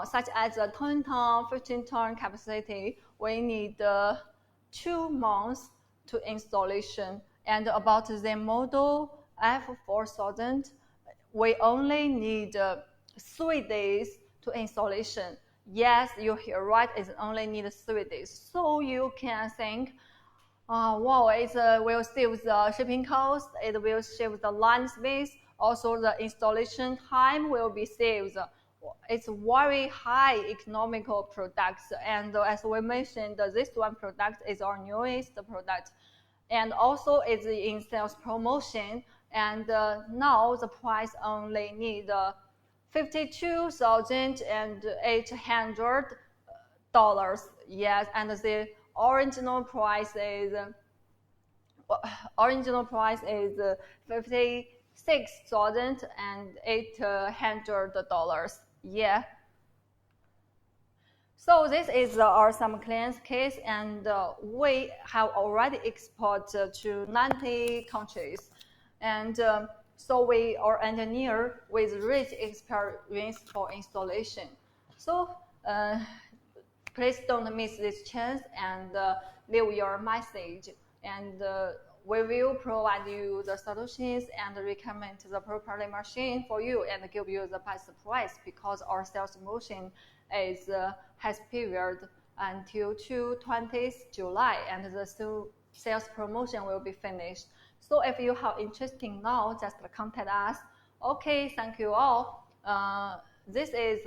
such as a 10-ton, 15-ton capacity, we need 2 months to installation. And about the Model F4000, we only need 3 days to installation. Yes, you hear right, it only needs 3 days. So you can think, wow, it will save the shipping cost, it will save the line space, also the installation time will be saved. It's very high economical products, and as we mentioned, this one product is our newest product, and also it's in sales promotion, and now the price only need $52,800. Yes, and the original price is $56,800. Yeah. So this is our some clients case, and we have already exported to 90 countries, and so we are engineer with rich experience for installation. So please don't miss this chance and leave your message, and we will provide you the solutions and recommend the proper machine for you and give you the best price, because our sales motion has period until 20th July, and the sales promotion will be finished. So if you have interest now, just contact us. Okay, thank you all. This is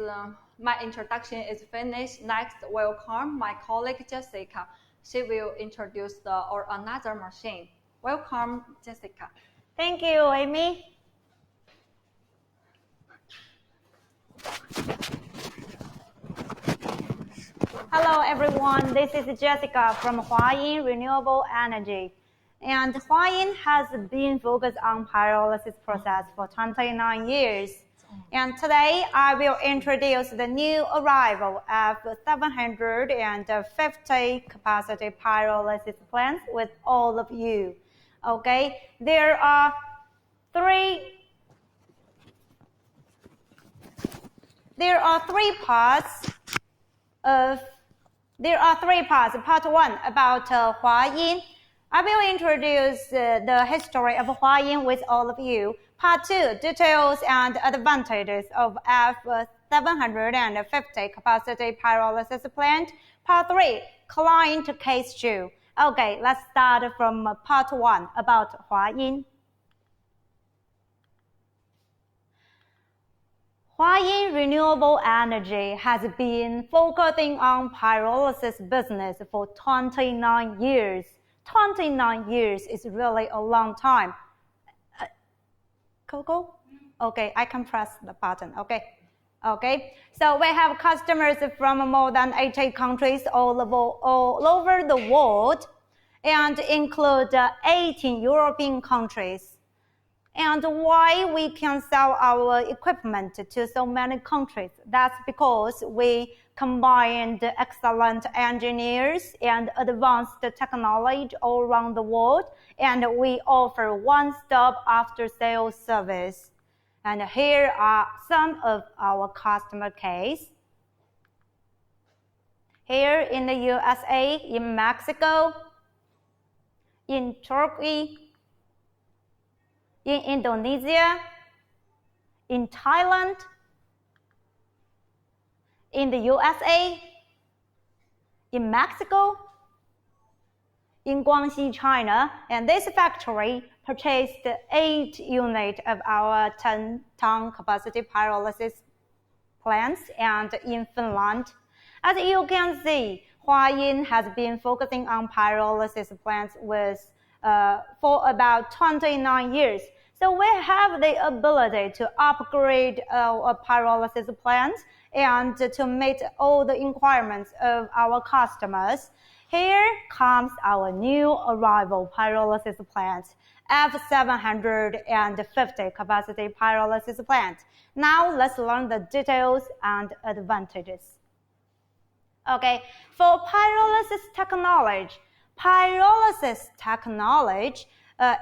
my introduction is finished. Next, welcome my colleague Jessica. She will introduce or another machine. Welcome, Jessica. Thank you, Aimee. Hello, everyone. This is Jessica from Huayin Renewable Energy. And Huayin has been focused on pyrolysis process for 29 years. And today, I will introduce the new arrival of 750 capacity pyrolysis plants with all of you. Okay, there are three parts. Part one about Huayin. I will introduce the history of Huayin with all of you. Part two, details and advantages of F750 capacity pyrolysis plant. Part three, client case two. Okay, let's start from part one about Huayin. Huayin Renewable Energy has been focusing on pyrolysis business for 29 years. 29 years is really a long time. Coco? Okay, I can press the button, okay. Okay, so we have customers from more than 80 countries all over the world and include 18 European countries. And why we can sell our equipment to so many countries? That's because we combined excellent engineers and advanced technology all around the world, and we offer one-stop after-sales service. And here are some of our customer case. Here in the USA, in Mexico, in Turkey, in Indonesia, in Thailand, in the USA, in Mexico, in Guangxi, China, and this factory purchased 8 units of our 10-ton capacity pyrolysis plants, and in Finland. As you can see, Huayin has been focusing on pyrolysis plants for about 29 years. So we have the ability to upgrade our pyrolysis plants and to meet all the requirements of our customers. Here comes our new arrival pyrolysis plant, F750 capacity pyrolysis plant. Now let's learn the details and advantages. Okay, for pyrolysis technology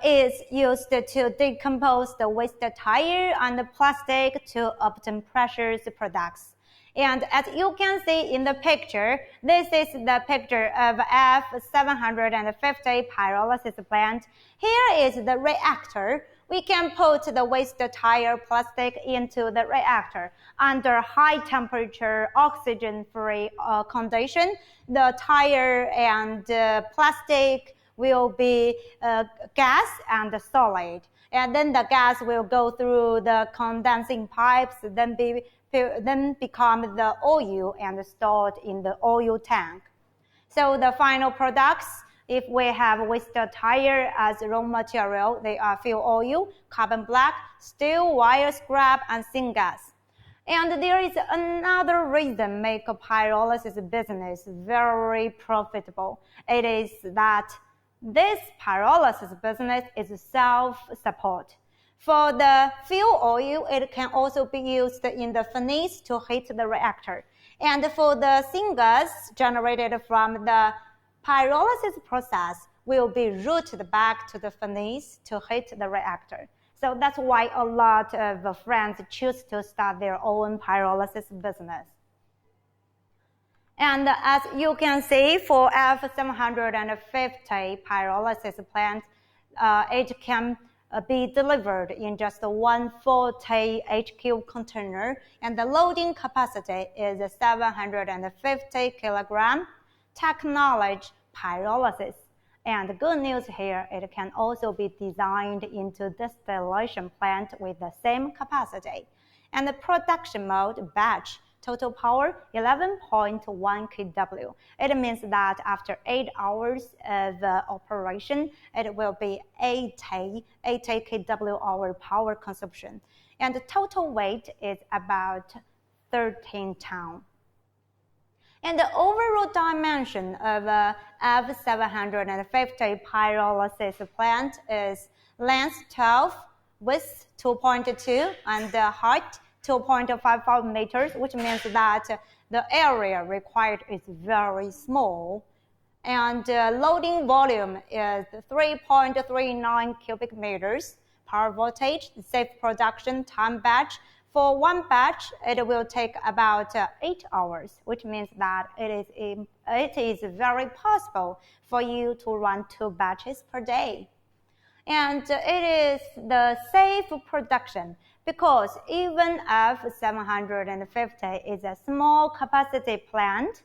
is used to decompose the waste tire and the plastic to obtain precious products. And as you can see in the picture, this is the picture of F750 pyrolysis plant. Here is the reactor. We can put the waste tire plastic into the reactor. Under high temperature, oxygen-free condition, the tire and plastic will be gas and solid. And then the gas will go through the condensing pipes, then become the oil and stored in the oil tank. So the final products, if we have waste tire as raw material, they are fuel oil, carbon black, steel, wire scrap, and syngas. And there is another reason make a pyrolysis business very profitable. It is that this pyrolysis business is self-support. For the fuel oil, it can also be used in the furnace to heat the reactor. And for the syngas generated from the pyrolysis process will be routed back to the furnace to heat the reactor. So that's why a lot of friends choose to start their own pyrolysis business. And as you can see, for F750 pyrolysis plant, it can be delivered in just 140 HQ container, and the loading capacity is 750 kilogram. Technology pyrolysis. And the good news here, it can also be designed into distillation plant with the same capacity. And the production mode batch, total power 11.1 kW. It means that after 8 hours of operation, it will be 80 kWh power consumption. And the total weight is about 13 tons. And the overall dimension of a F750 pyrolysis plant is length 12, width 2.2, and height 2.55 meters, which means that the area required is very small. And loading volume is 3.39 cubic meters. Power voltage, safe production time batch. For one batch, it will take about 8 hours, which means that it is very possible for you to run 2 batches per day. And it is the safe production because even if 750 is a small capacity plant,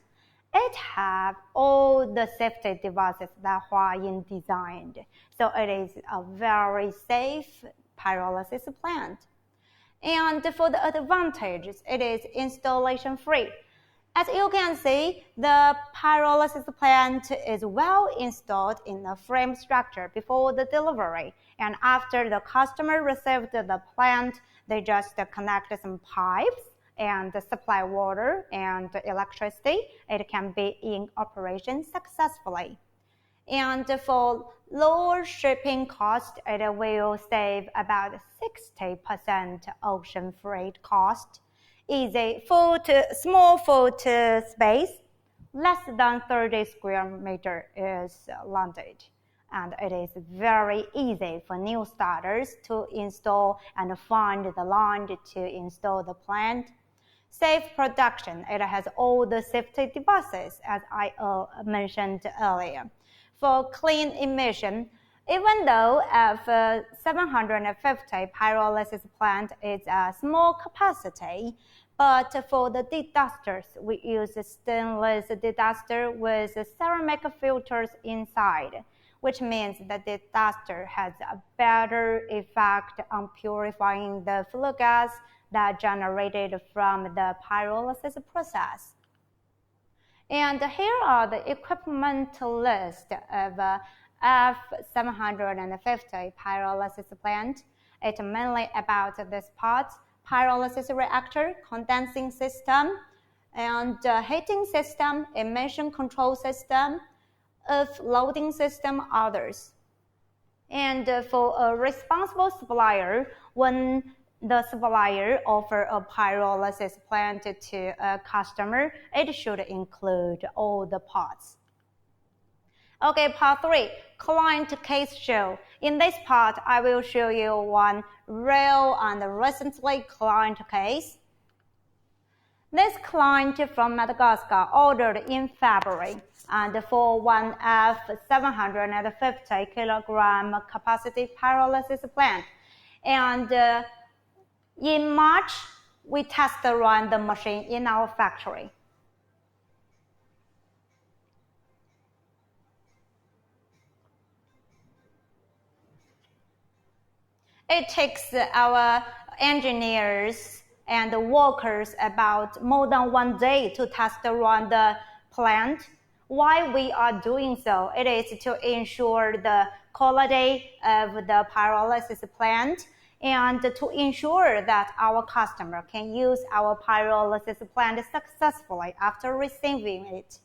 it has all the safety devices that Huayin designed. So it is a very safe pyrolysis plant. And for the advantages, it is installation free. As you can see, the pyrolysis plant is well installed in the frame structure before the delivery. And after the customer received the plant, they just connect some pipes and supply water and electricity. It can be in operation successfully. And for lower shipping cost, it will save about 60% ocean freight cost. Easy small food space, less than 30 square meter is landed. And it is very easy for new starters to install and find the land to install the plant. Safe production, it has all the safety devices as I mentioned earlier. For clean emission, even though F750 pyrolysis plant is a small capacity, but for the dedusters, we use a stainless deduster with ceramic filters inside, which means that the deduster has a better effect on purifying the flue gas that generated from the pyrolysis process. And here are the equipment list of F750 pyrolysis plant. It's mainly about this part: pyrolysis reactor, condensing system, and heating system, emission control system, loading system, others. And for a responsible supplier, when the supplier offers a pyrolysis plant to a customer, it should include all the parts. Okay, part 3, client case show. In this part, I will show you one real and recently client case. This client from Madagascar ordered in February, and for one F750 kilogram capacity pyrolysis plant. And in March, we test run the machine in our factory. It takes our engineers and workers about more than 1 day to test run the plant. Why we are doing so? It is to ensure the quality of the pyrolysis plant and to ensure that our customer can use our pyrolysis plant successfully after receiving it.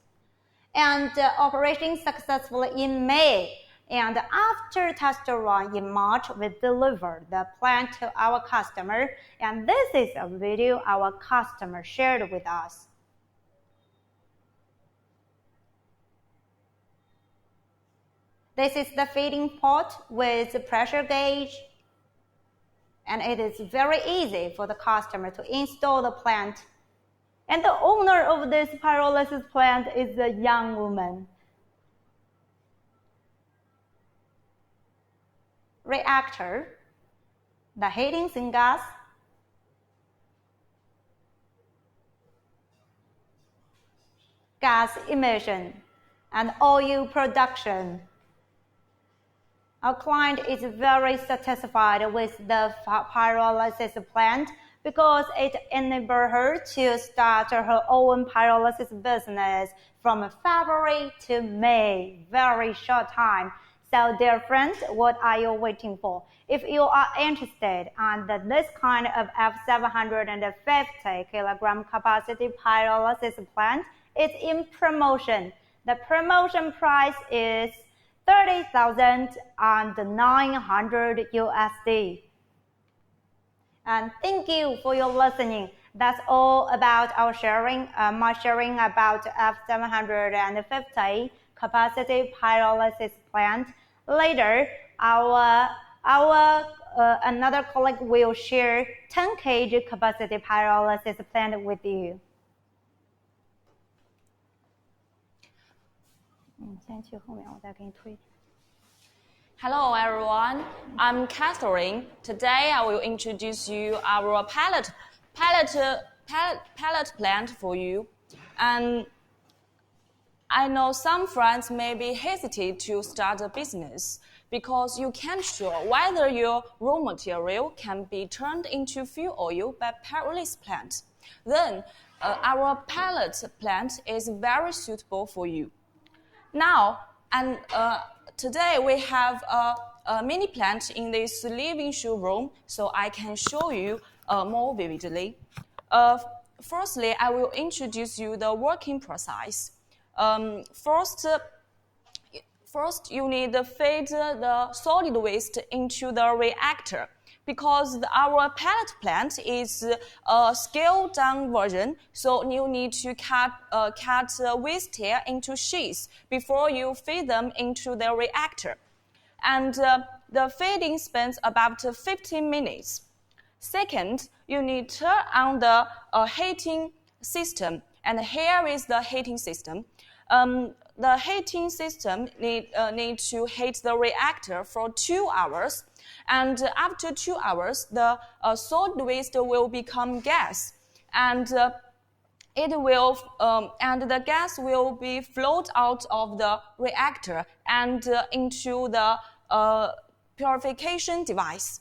And operating successfully in May. And after test run in March, we delivered the plant to our customer. And this is a video our customer shared with us. This is the feeding pot with the pressure gauge. And it is very easy for the customer to install the plant. And the owner of this pyrolysis plant is a young woman. reactor, the heating syngas, gas emission, and oil production. Our client is very satisfied with the pyrolysis plant because it enabled her to start her own pyrolysis business from February to May, very short time. So dear friends, what are you waiting for? If you are interested in this kind of F750 kilogram capacity pyrolysis plant, it's in promotion. The promotion price is 30,900 USD. And thank you for your listening. That's all about our sharing, my sharing about F750 capacity pyrolysis plant. Later, another colleague will share 10 kg capacity pyrolysis plant with you. Hello everyone, I'm Catherine. Today I will introduce you our pallet plant for you. And I know some friends may be hesitant to start a business because you can't sure whether your raw material can be turned into fuel oil by pyrolysis plant. Then our pallet plant is very suitable for you. Now, today we have a mini plant in this living showroom, so I can show you more vividly. Firstly, I will introduce you the working process. First, you need to feed the solid waste into the reactor because our pellet plant is a scaled-down version, so you need to cut waste here into sheets before you feed them into the reactor. And the feeding spends about 15 minutes. Second, you need to turn on the heating system, and here is the heating system. The heating system need to heat the reactor for 2 hours, and after 2 hours, the solid waste will become gas, and the gas will be flowed out of the reactor and into the purification device.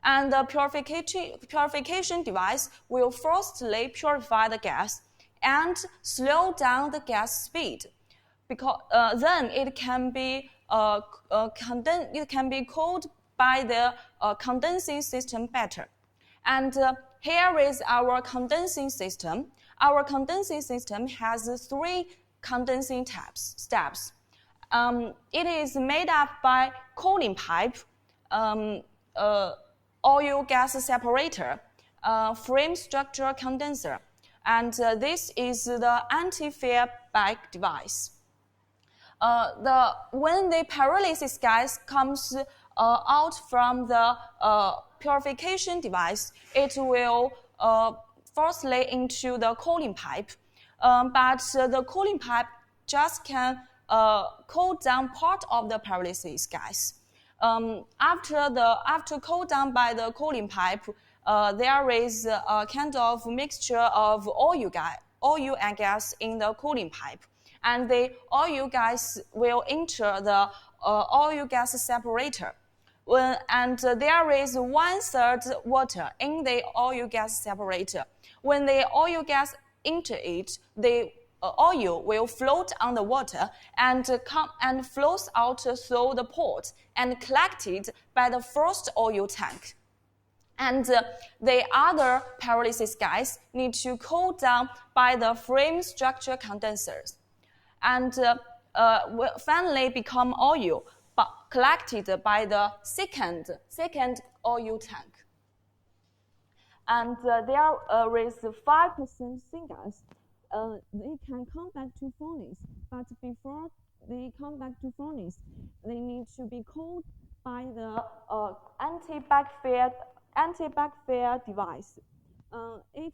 And the purification device will firstly purify the gas and slow down the gas speed, because then it can be cooled by the condensing system better. And here is our condensing system. Our condensing system has 3 condensing steps. It is made up by cooling pipe, oil gas separator, frame structure condenser, and this is the anti-feedback device. When the pyrolysis gas comes out from the purification device, it will firstly into the cooling pipe, but the cooling pipe just can cool down part of the pyrolysis gas. After cooled down by the cooling pipe, there is a kind of mixture of oil and gas in the cooling pipe, and the oil gas will enter the oil gas separator. And there is 1/3 water in the oil gas separator. When the oil gas enter it, the oil will float on the water and flows out through the port and collected by the first oil tank. And the other pyrolysis gas need to cool down by the frame structure condensers, and finally become oil, but collected by the second oil tank. And there is 5% syngas. They can come back to furnace, but before they come back to furnace, they need to be cooled by the anti-backfire device. It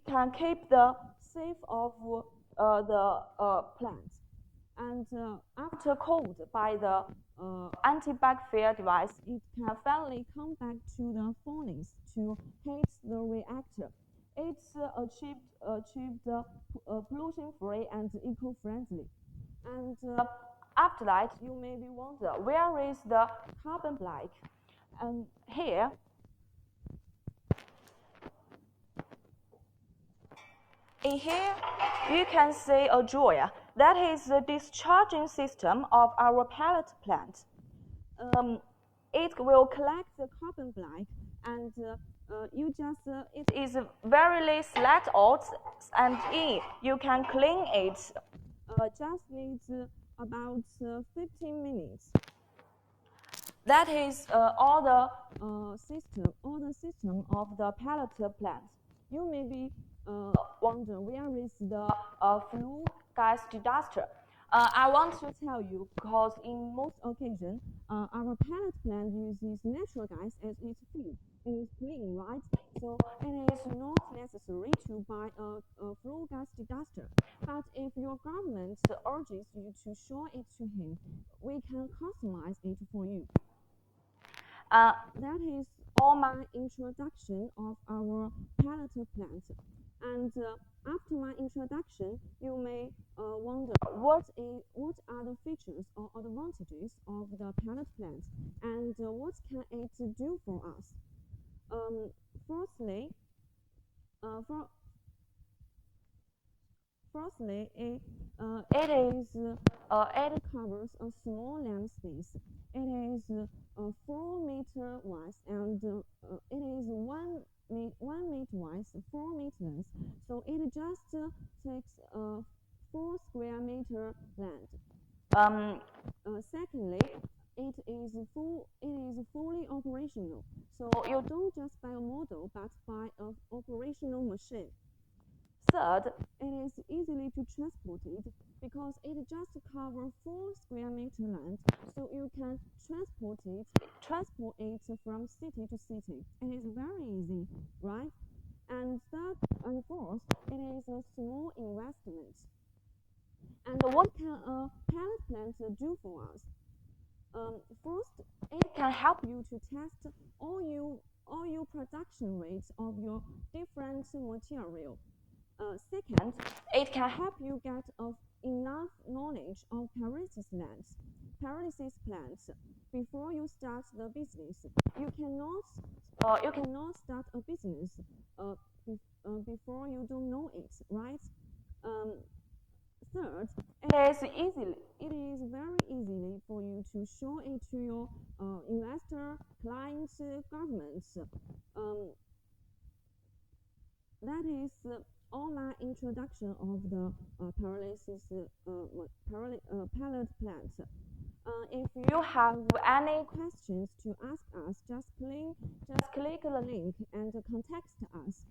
can keep the safe of the plant. And after cooled by the antibacterial device, it can finally come back to the furnace to heat the reactor. It's achieved pollution-free and eco-friendly. And after that, you maybe wonder, where is the carbon black? And here, in here, you can see a drawer. That is the discharging system of our pellet plant. It will collect the carbon black, and it is very select out, and you can clean it. Just needs about 15 minutes. That is all the system of the pellet plant. You may be wonder, where is the flue gas digester? I want to tell you, because in most occasions, our pellet plant uses natural gas as its feed. It is clean, right? So it is not necessary to buy a flue gas digester. But if your government urges you to show it to him, we can customize it for you. That is all my introduction of our pellet plant. And after my introduction, you may wonder what are the features or advantages of the pellet plant, and what can it do for us? Firstly, it covers a small land space. It is 4 meter wide, and it is 1 meter wide, 4 meter length. So it just takes 4 square meter land. Secondly, it is fully operational. So you don't just buy a model, but buy an operational machine. Third, it is easily to transport it because it just covers 4 square meter land, so you can transport it from city to city. It is very easy, right? And third and fourth, it is a small investment. And what can a pellet plant do for us? First, it can help you to test all your production rates of your different material. Second, it can help you get enough knowledge of paralysis plants before you start the business. You cannot start a business before you don't know it, right? Third, it is very easy for you to show it to your investor, clients, governments. That is all my introduction of the pellet plant. If you have any questions to ask us, just click the link and contact us.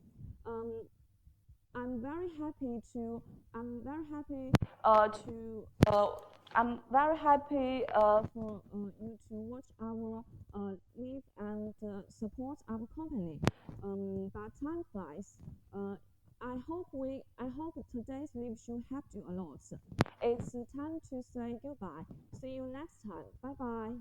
I'm very happy for you to watch our live and support our company. But time flies. I hope today's live show helped you a lot. It's time to say goodbye. See you next time. Bye bye.